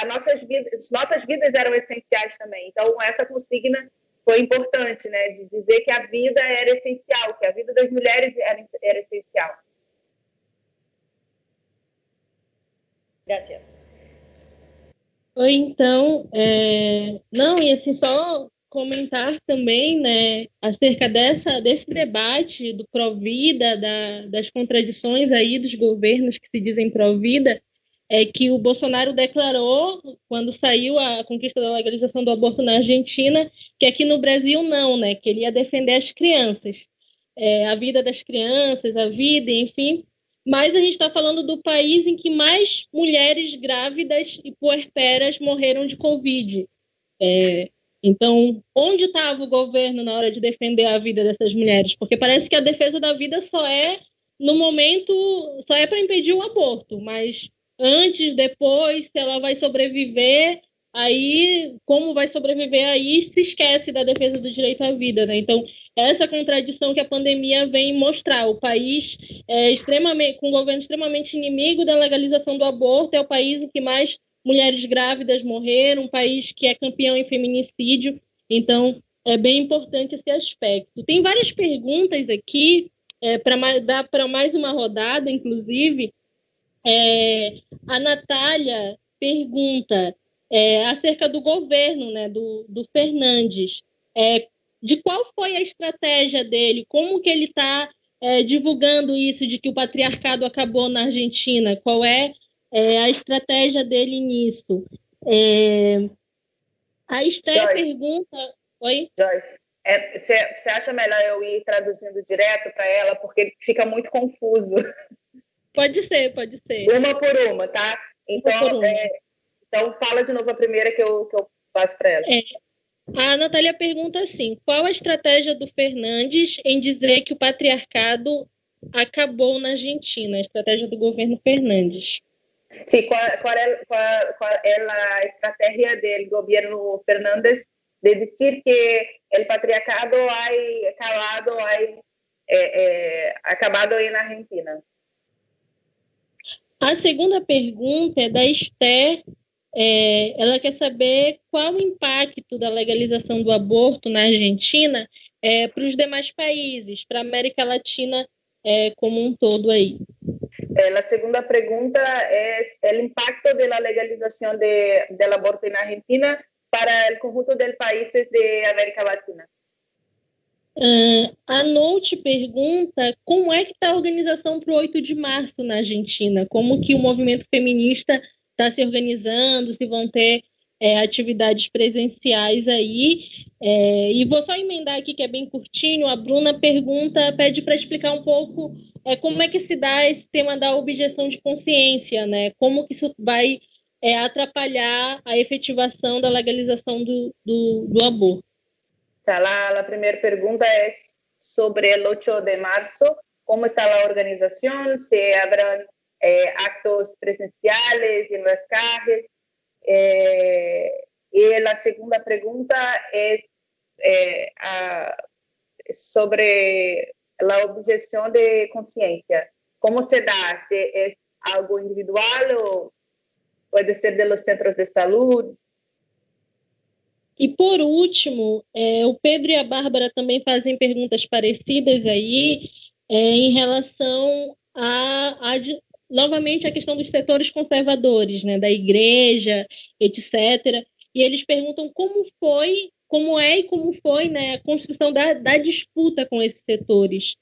as nossas vidas eram essenciais também. Então, essa consigna foi importante, né, de dizer que a vida era essencial, que a vida das mulheres era essencial.
Gracias.
Oi, então, não, e assim, só comentar também, né, acerca desse debate do pró-vida, das contradições aí dos governos que se dizem pró-vida, que o Bolsonaro declarou, quando saiu a conquista da legalização do aborto na Argentina, que aqui no Brasil não, né, que ele ia defender as crianças, a vida das crianças, a vida, enfim. Mas a gente está falando do país em que mais mulheres grávidas e puerperas morreram de Covid. Então, onde estava o governo na hora de defender a vida dessas mulheres? Porque parece que a defesa da vida só é para impedir o aborto, mas antes, depois, se ela vai sobreviver, aí, como vai sobreviver, aí se esquece da defesa do direito à vida, né? Então, essa contradição que a pandemia vem mostrar, o país com um governo extremamente inimigo da legalização do aborto, é o país em que mais mulheres grávidas morreram, um país que é campeão em feminicídio, então é bem importante esse aspecto. Tem várias perguntas aqui, dar para mais uma rodada, inclusive. A Natália pergunta acerca do governo, né, do Fernandes, de qual foi a estratégia dele, como que ele está divulgando isso de que o patriarcado acabou na Argentina, qual é a estratégia dele nisso. A Esther
Joyce,
pergunta... Oi?
Joyce, você acha melhor eu ir traduzindo direto para ela, porque fica muito confuso?
Pode ser.
Uma por uma, tá? Então, então fala de novo a primeira que eu passo para ela.
A Natália pergunta assim: qual a estratégia do Fernandes em dizer que o patriarcado acabou na Argentina? A estratégia do governo Fernandes.
Sí, ¿cuál es la estrategia del gobierno Fernández de decir que el patriarcado acabado en Argentina?
A segunda pergunta é da Esther. Ela quer saber qual o impacto da legalização do aborto na Argentina para os demais países, para a América Latina como um todo aí.
La segunda pregunta es el impacto de la legalización del aborto en Argentina para el conjunto de países de América Latina.
A Note pergunta como é que está a organização para o 8 de março na Argentina, como que o movimento feminista está se organizando, se vão ter atividades presenciais aí. E vou só emendar aqui, que é bem curtinho, a Bruna pede para explicar um pouco como é que se dá esse tema da objeção de consciência, né? Como que isso vai atrapalhar a efetivação da legalização do aborto.
La primera pregunta es sobre el 8 de marzo. ¿Cómo está la organización? ¿Se habrán actos presenciales en las calles? Y la segunda pregunta es sobre la objeción de conciencia. ¿Cómo se da? ¿Es algo individual o puede ser de los centros de salud?
E, por último, o Pedro e a Bárbara também fazem perguntas parecidas aí em relação novamente, a questão dos setores conservadores, né, da igreja, etc. E eles perguntam como foi, né, a construção da disputa com esses setores,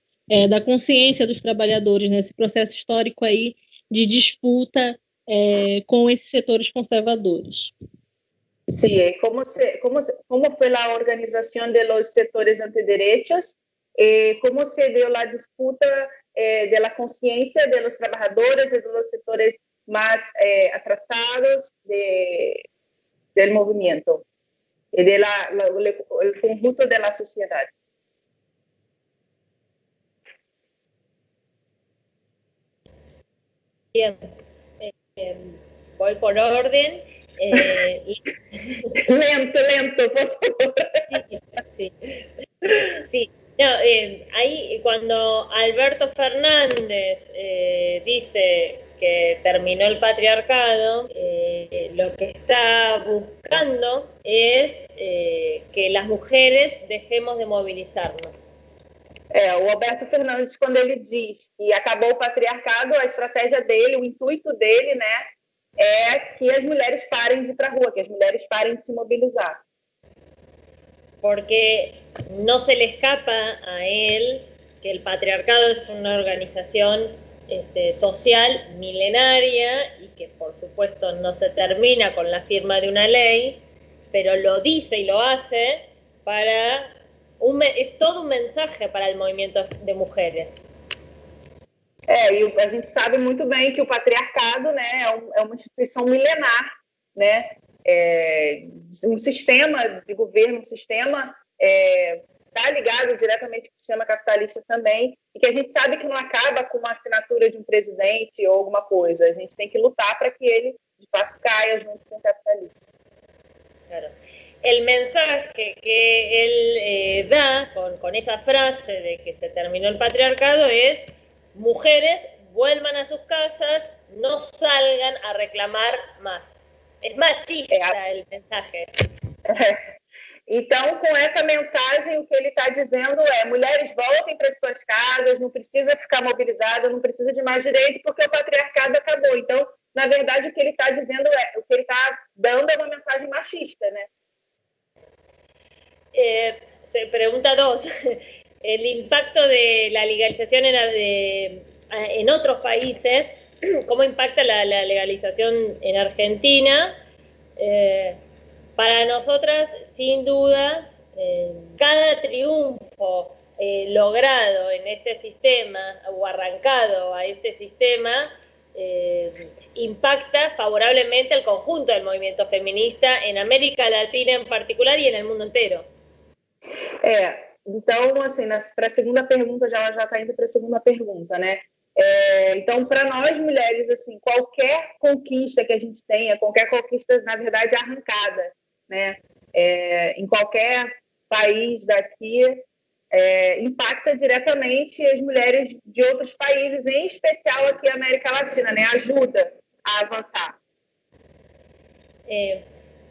da consciência dos trabalhadores, nesse processo histórico aí de disputa com esses setores conservadores.
Sí, ¿cómo fue la organización de los sectores antiderechos? ¿Cómo se dio la disputa de la conciencia de los trabajadores y de los sectores más atrasados del movimiento y del conjunto de la sociedad?
Bien, voy por orden.
Lento, por favor.
Sí. No, ahí cuando Alberto Fernández dice que terminó el patriarcado, lo que está buscando es que las mujeres dejemos de movilizarnos.
O Alberto Fernandes, quando ele diz que acabou o patriarcado, a estratégia dele, o intuito dele, né, é que as mulheres parem de ir para a rua, que as mulheres parem de se mobilizar.
Porque no se le escapa a él que el patriarcado es una organización social milenaria y que por supuesto no se termina con la firma de una ley, pero lo dice y lo hace es todo un mensaje para el movimiento de mujeres.
E a gente sabe muito bem que o patriarcado, né, é uma instituição milenar, né, um sistema de governo, um sistema está ligado diretamente com o sistema capitalista também, e que a gente sabe que não acaba com uma assinatura de um presidente ou alguma coisa. A gente tem que lutar para que ele, de fato, caia junto com o capitalismo.
Claro. El mensaje que él da con esa frase de que se terminó el patriarcado es: mujeres, vuelvan a sus casas, no salgan a reclamar más. Es machista el mensaje.
Então, com essa mensagem, o que ele está dizendo é: mulheres, voltem para as suas casas, não precisa ficar mobilizada, não precisa de mais direito, porque o patriarcado acabou. Então, na verdade, o que ele está dizendo o que ele está dando é uma mensagem machista, né?
Se pregunta dos, el impacto de la legalización en otros países, ¿cómo impacta la legalización en Argentina? Para nosotras, sin dudas, cada triunfo logrado en este sistema o arrancado a este sistema impacta favorablemente al conjunto del movimiento feminista en América Latina en particular e no mundo inteiro.
Então, assim, para a segunda pergunta, já está indo para a segunda pergunta, né? Então, para nós mulheres, assim, qualquer conquista que a gente tenha, qualquer conquista, na verdade, arrancada, né? Em qualquer país daqui, impacta diretamente as mulheres de outros países, em especial aqui na América Latina, né? Ajuda a avanzar.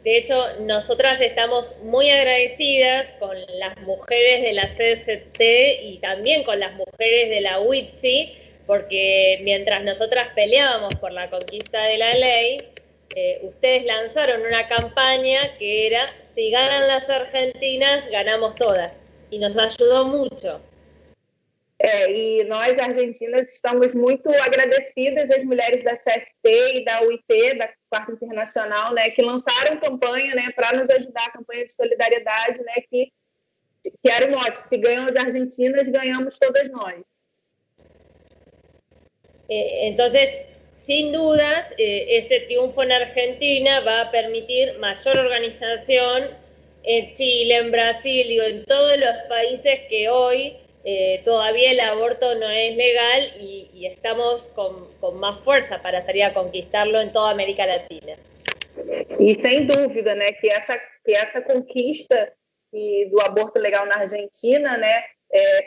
De hecho, nosotras estamos muy agradecidas con las mujeres de la CST y también con las mujeres de la UITSI, porque mientras nosotras peleábamos por la conquista de la ley, ustedes lanzaron una campaña que era: si ganan las argentinas, ganamos todas. Y nos ayudó mucho.
E nós, argentinas, estamos muito agradecidas às mulheres da CST e da UIT, da Quarta Internacional, né, que lançaram campanha, né, para nos ajudar, a campanha de solidariedade, né, que era o mote: se ganham as argentinas, ganhamos todas nós.
Entonces, sin dudas, este triunfo en Argentina va a permitir mayor organización en Chile, en Brasil y en todos los países que hoy todavía el aborto no es legal y estamos con más fuerza para salir a conquistarlo en toda América Latina.
E sem dúvida, né, que essa conquista do aborto legal na Argentina, né,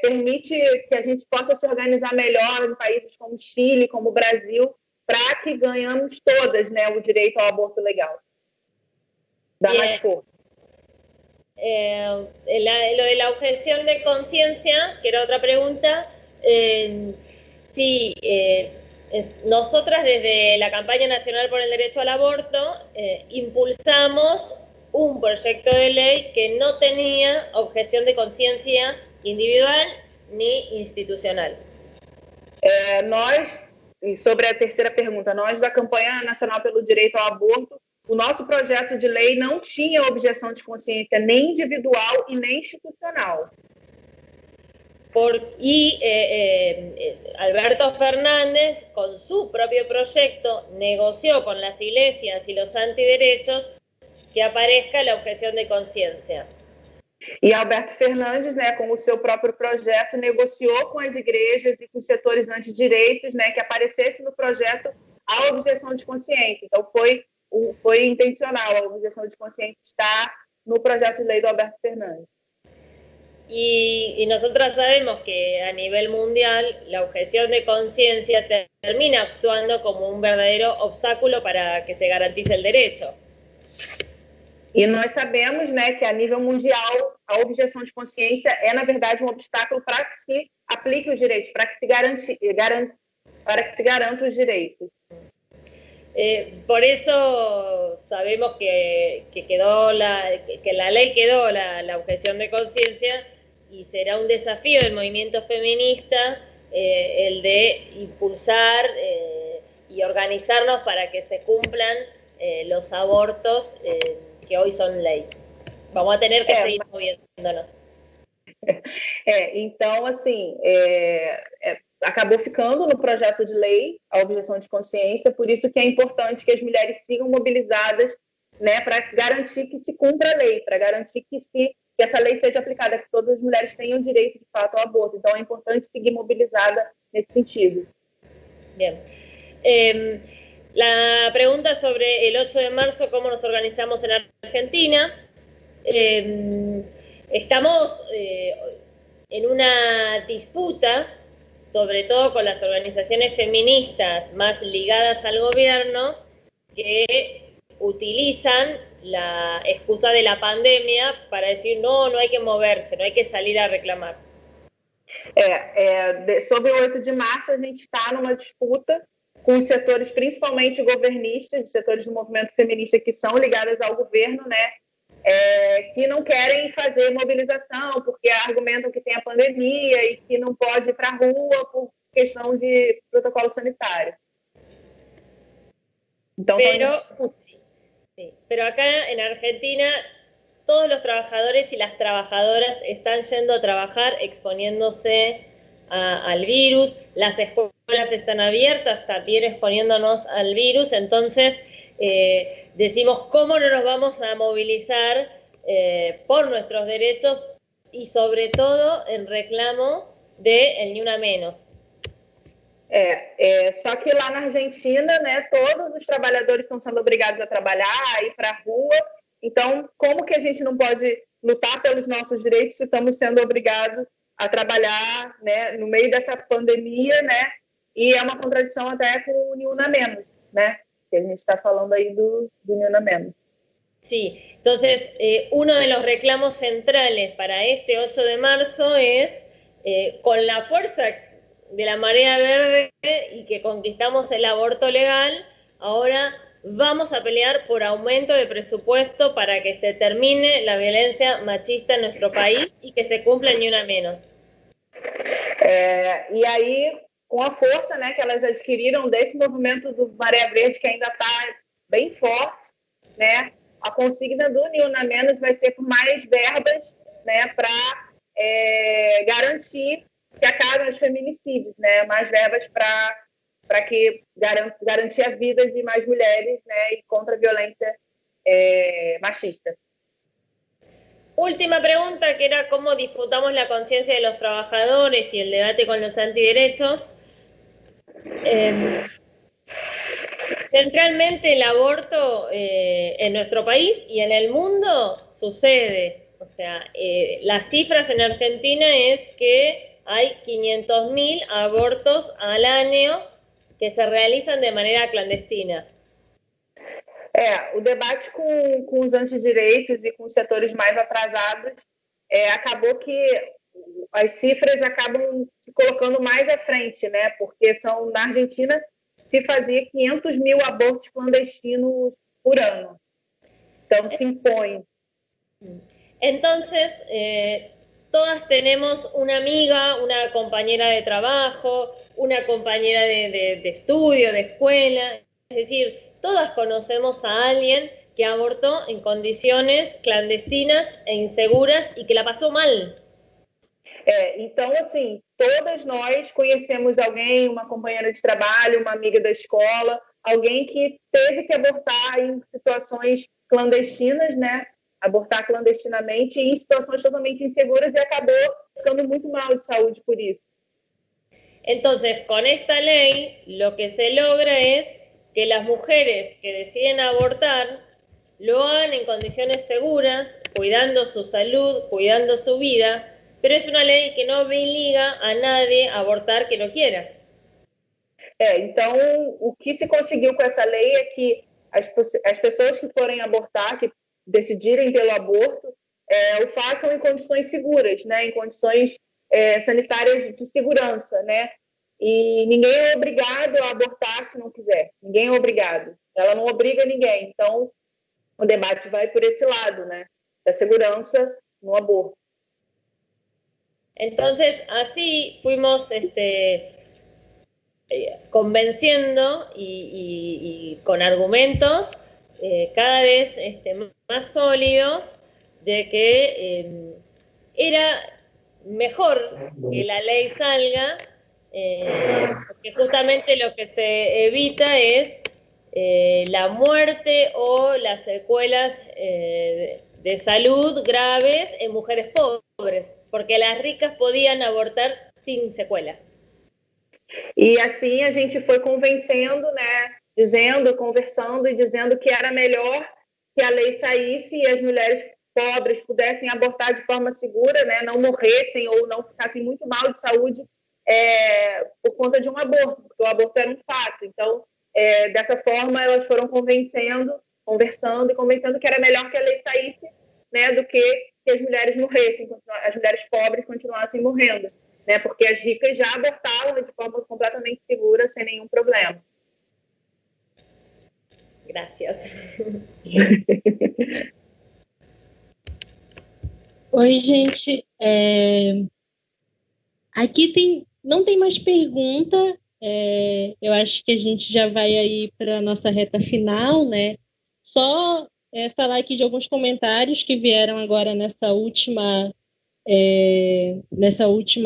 permite que a gente possa se organizar melhor em países como Chile, como Brasil, para que ganhamos todas, né, o direito ao aborto legal. Dá mais força.
Lo de la objeción de conciencia, que era otra pregunta, sí, nosotras desde la Campaña Nacional por el Derecho al Aborto impulsamos un proyecto de ley que no tenía objeción de conciencia individual ni institucional.
Nós, e sobre a terceira pergunta, nós da Campanha Nacional pelo Direito ao Aborto, o nosso projeto de lei não tinha objeção de consciência nem individual e nem institucional.
Alberto Fernández, con su propio proyecto, negoció con las iglesias y los antiderechos que aparezca la objeción de conciencia.
E Alberto Fernandes, né, com o seu próprio projeto, negociou com as igrejas e com os setores antidireitos, né, que aparecesse no projeto a objeção de consciência. Então, foi intencional, a objeção de consciência está no projeto de lei do Alberto Fernandes.
Y nosotras sabemos que a nivel mundial la objeción de conciencia termina actuando como un verdadero obstáculo para que se garantice el derecho.
E nós sabemos, né, que a nível mundial a objeção de consciência é, na verdade, um obstáculo para que se aplique os direitos, para que se garanta os direitos.
Por eso sabemos que la ley quedó la objeción de conciencia, y será un desafío del movimiento feminista el de impulsar y organizarnos para que se cumplan los abortos que hoy son ley. Vamos a tener que seguir moviéndonos.
Então, assim, acabou ficando no projeto de lei a objeção de consciência, por isso que é importante que as mulheres sigam mobilizadas, né, para garantir que se cumpra a lei, para garantir que essa lei seja aplicada, que todas as mulheres tenham direito, de fato, ao aborto. Então, é importante seguir mobilizada nesse sentido.
Bien. La pregunta sobre el 8 de marzo, cómo nos organizamos en Argentina. Estamos en una disputa, sobre todo con las organizaciones feministas más ligadas al gobierno, que utilizan la excusa de la pandemia para decir no hay que moverse, no hay que salir a reclamar.
Sobre o 8 de março, a gente está numa disputa com os setores, principalmente governistas, os setores do movimento feminista que são ligados ao governo, né, que não querem fazer mobilização porque argumentam que tem a pandemia e que não pode ir para a rua por questão de protocolo sanitário. Então,
pero acá en Argentina todos los trabajadores y las trabajadoras están yendo a trabajar exponiéndose al virus, las escuelas están abiertas también exponiéndonos al virus, entonces decimos cómo no nos vamos a movilizar por nuestros derechos y sobre todo en reclamo del Ni Una Menos.
Só que lá na Argentina, né, todos os trabalhadores estão sendo obrigados a trabalhar, a ir para a rua. Então, como que a gente não pode lutar pelos nossos direitos se estamos sendo obrigados a trabalhar, né, no meio dessa pandemia, né? E é uma contradição até com o Ni Una Menos, né? Que a gente está falando aí do Ni Una Menos.
Sí, entonces uno de los reclamos centrales para este 8 de marzo es, con la fuerza de la marea verde y que conquistamos el aborto legal, ahora vamos a pelear por aumento de presupuesto para que se termine la violencia machista en nuestro país y que se cumpla Ni Una Menos.
E aí, com a força, né, que elas adquiriram desse movimento do Maré Verde, que ainda está bem forte, né, a consigna do Ni Una Menos vai ser por mais verbas, né, para garantir que acabem os feminicídios, né, mais verbas para que garantir a vida de mais mulheres, né, e contra a violência machista.
Última pregunta, que era cómo disputamos la conciencia de los trabajadores y el debate con los antiderechos. Centralmente el aborto en nuestro país y en el mundo sucede. O sea, las cifras en Argentina es que hay 500.000 abortos al año que se realizan de manera clandestina.
O debate com os antidireitos e com os setores mais atrasados acabou que as cifras acabam se colocando mais à frente, né? Porque na Argentina se fazia 500.000 abortos clandestinos por ano. Então, se impõe.
Entonces, todas tenemos una amiga, una compañera de trabajo, una compañera de estudio, de escuela, es decir, todas conocemos a alguien que abortó en condiciones clandestinas e inseguras y que la pasó mal.
Então, assim, todas nós conhecemos alguém, uma companheira de trabalho, uma amiga da escola, alguém que teve que abortar em situações clandestinas, né? Abortar clandestinamente em situações totalmente inseguras e acabou ficando muito mal de saúde por isso.
Entonces, con esta ley, lo que se logra es que las mujeres que deciden abortar lo hagan en condiciones seguras, cuidando su salud, cuidando su vida, pero es una ley que no obliga a nadie a abortar que no quiera.
Então, o que se conseguiu com essa lei é que as pessoas que forem abortar, que decidirem pelo aborto, o façam em condições seguras, né? Em condições sanitárias de segurança, né? E ninguém é obrigado a abortar se não quiser. Ninguém é obrigado. Ela não obriga ninguém. Então, o debate vai por esse lado, né? Da segurança no aborto.
Entonces, así fuimos convenciendo y con argumentos cada vez más sólidos de que era mejor que la ley salga, porque justamente lo que se evita es la muerte o las secuelas de salud graves en mujeres pobres, porque las ricas podían abortar sin secuelas.
E assim a gente foi convencendo, né, conversando e dizendo que era melhor que a lei saísse e as mulheres pobres pudessem abortar de forma segura, né, não morressem ou não ficassem muito mal de saúde por conta de um aborto, porque o aborto era um fato. Então, dessa forma, elas foram conversando e convencendo que era melhor que a lei saísse, né, do que as mulheres morressem, as mulheres pobres continuassem morrendo, né, porque as ricas já abortavam de forma completamente segura, sem nenhum problema.
Gracias.
Oi, gente. Aqui não tem mais pergunta. Eu acho que a gente já vai aí para a nossa reta final, né? Só falar aqui de alguns comentários que vieram agora nessa última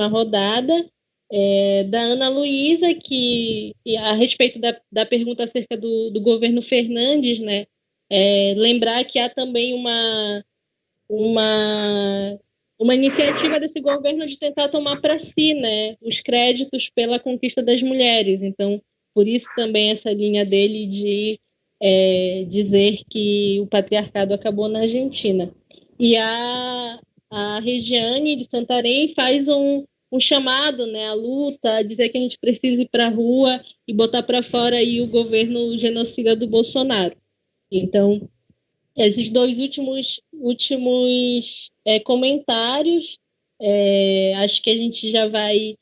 rodada. da Ana Luísa, que a respeito da pergunta acerca do governo Fernandes, né? Lembrar que há também uma iniciativa desse governo de tentar tomar para si, né, os créditos pela conquista das mulheres. Então, por isso também essa linha dele de dizer que o patriarcado acabou na Argentina. E a Regiane de Santarém faz um chamado, né, à luta, a dizer que a gente precisa ir para a rua e botar para fora aí o governo genocida do Bolsonaro. Então, esses dois últimos comentários, acho que a gente já vai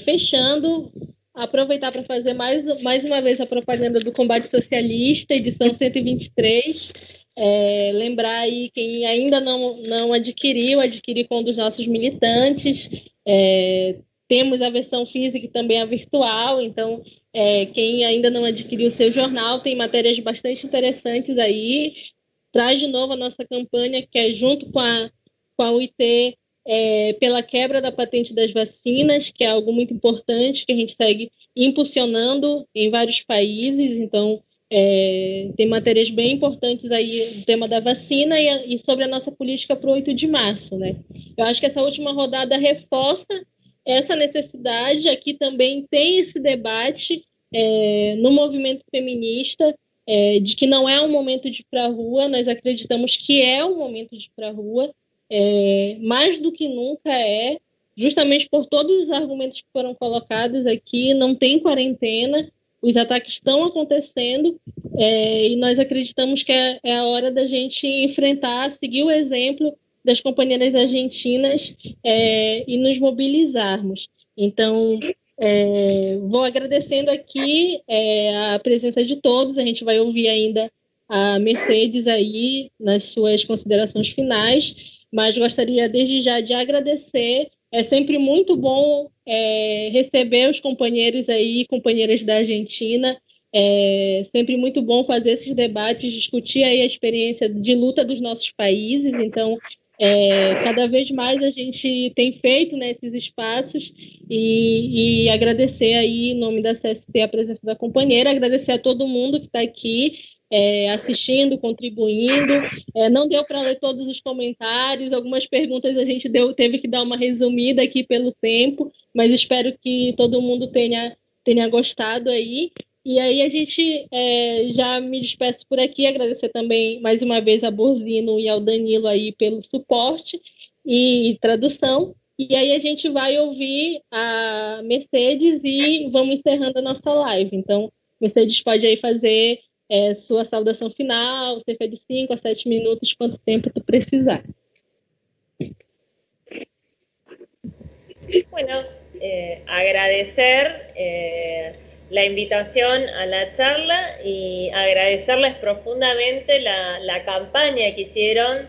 fechando. Aproveitar para fazer mais uma vez a propaganda do Combate Socialista, edição 123. Lembrar aí, quem ainda não adquiriu, adquirir com um dos nossos militantes. Temos a versão física e também a virtual, então quem ainda não adquiriu o seu jornal, tem matérias bastante interessantes aí. Traz de novo a nossa campanha, que é junto com a UIT, pela quebra da patente das vacinas, que é algo muito importante, que a gente segue impulsionando em vários países. Então, tem matérias bem importantes aí do tema da vacina e sobre a nossa política para o 8 de março, né? Eu acho que essa última rodada reforça essa necessidade. Aqui também tem esse debate no movimento feminista, de que não é um momento de ir para a rua. Nós acreditamos que é um momento de ir para a rua, mais do que nunca justamente por todos os argumentos que foram colocados aqui. Não tem quarentena, os ataques estão acontecendo, e nós acreditamos que é a hora da gente enfrentar, seguir o exemplo das companheiras argentinas e nos mobilizarmos. Então, vou agradecendo aqui a presença de todos. A gente vai ouvir ainda a Mercedes aí nas suas considerações finais, mas gostaria desde já de agradecer. É sempre muito bom receber os companheiros aí, companheiras da Argentina. É sempre muito bom fazer esses debates, discutir aí a experiência de luta dos nossos países. Então, cada vez mais a gente tem feito, né, esses espaços, e agradecer aí, em nome da CST, a presença da companheira, agradecer a todo mundo que está aqui assistindo, contribuindo. Não deu para ler todos os comentários, algumas perguntas a gente teve que dar uma resumida aqui pelo tempo, mas espero que todo mundo tenha gostado aí. E aí a gente já me despeço por aqui, agradecer também mais uma vez a Borzino e ao Danilo aí pelo suporte e tradução. E aí a gente vai ouvir a Mercedes e vamos encerrando a nossa live. Então, Mercedes pode aí fazer sua saudação final, cerca de 5 a 7 minutos, quanto tempo tu precisar.
Bueno, agradecer la invitación a la charla y agradecerles profundamente la campaña que hicieron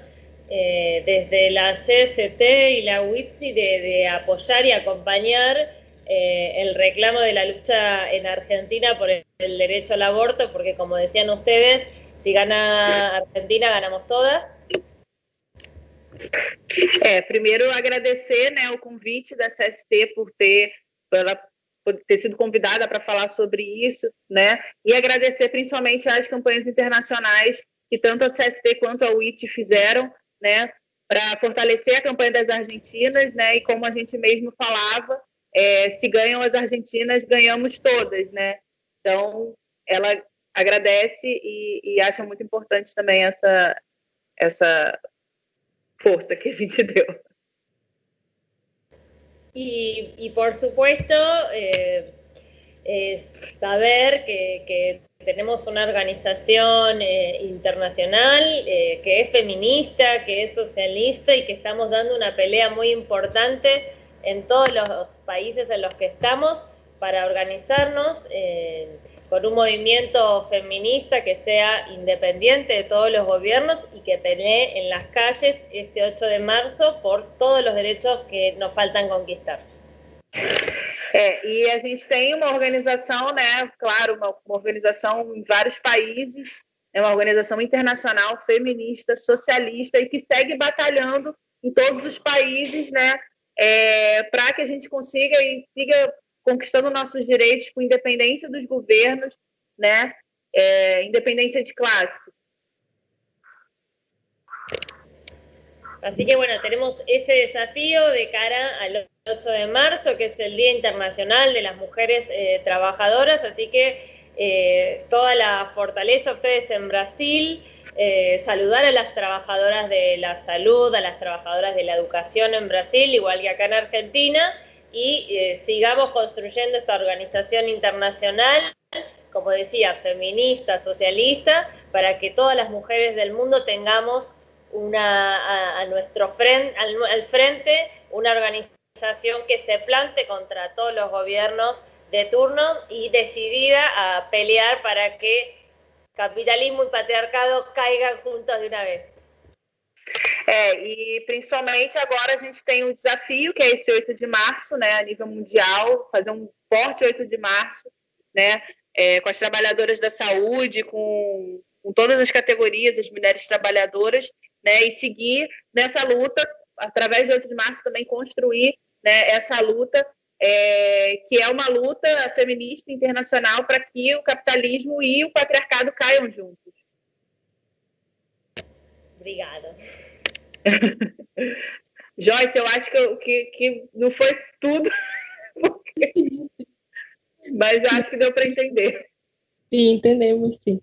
desde la CST y la UITSI de apoyar y acompañar el reclamo de la lucha en Argentina por el derecho al aborto, porque como decían ustedes, si gana Argentina, ganamos todas.
Primeiro agradecer, né, o convite da CST por ter sido convidada para falar sobre isso, né? E agradecer principalmente às campanhas internacionais que tanto a CST quanto a UIT fizeram, né, para fortalecer a campanha das argentinas, né? E como a gente mesmo falava, se ganham as argentinas, ganhamos todas, né? Então, ela agradece e acha muito importante também essa força que a gente deu.
Y por supuesto, saber que tenemos una organización internacional que es feminista, que es socialista y que estamos dando una pelea muy importante en todos los países en los que estamos para organizarnos con un movimiento feminista que sea independiente de todos los gobiernos y que pelee en las calles este 8 de marzo por todos los derechos que nos faltan conquistar.
E a gente tem uma organização, né, claro, uma organização em vários países, é uma organização internacional, feminista, socialista e que segue batalhando em todos os países, né, para que a gente consiga e siga conquistando nossos direitos com independência dos governos, né? Independência de clase.
Así que bueno, tenemos ese desafío de cara al 8 de marzo, que es el Día Internacional de las Mujeres Trabajadoras, así que toda la fortaleza a ustedes en Brasil, saludar a las trabajadoras de la salud, a las trabajadoras de la educación en Brasil, igual que acá en Argentina, y sigamos construyendo esta organización internacional, como decía, feminista, socialista, para que todas las mujeres del mundo tengamos al frente una organización que se plante contra todos los gobiernos de turno y decidida a pelear para que capitalismo y patriarcado caigan juntos de una vez.
E principalmente agora a gente tem um desafio, que é esse 8 de março, né, a nível mundial, fazer um forte 8 de março, né, com as trabalhadoras da saúde, com todas as categorias, as mulheres trabalhadoras, né, e seguir nessa luta, através do 8 de março também construir, né, essa luta, que é uma luta feminista internacional para que o capitalismo e o patriarcado caiam juntos.
Obrigada.
Joyce, eu acho que não foi tudo, mas eu acho que deu para entender.
Sim, entendemos, sim.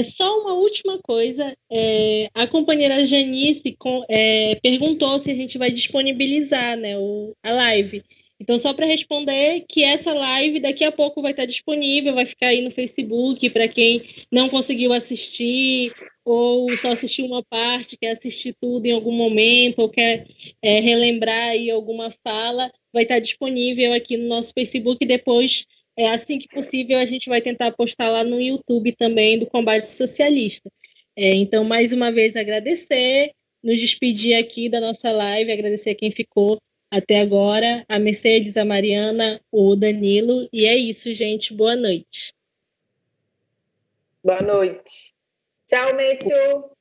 Só uma última coisa, a companheira Janice perguntou se a gente vai disponibilizar, né, a live. Então, só para responder que essa live daqui a pouco vai estar disponível, vai ficar aí no Facebook para quem não conseguiu assistir ou só assistiu uma parte, quer assistir tudo em algum momento ou quer relembrar aí alguma fala, vai estar disponível aqui no nosso Facebook. Depois, assim que possível, a gente vai tentar postar lá no YouTube também do Combate Socialista. Então, mais uma vez, agradecer, nos despedir aqui da nossa live, agradecer a quem ficou até agora, a Mercedes, a Mariana, o Danilo, e é isso, gente. Boa noite.
Boa noite. Tchau, Meteo.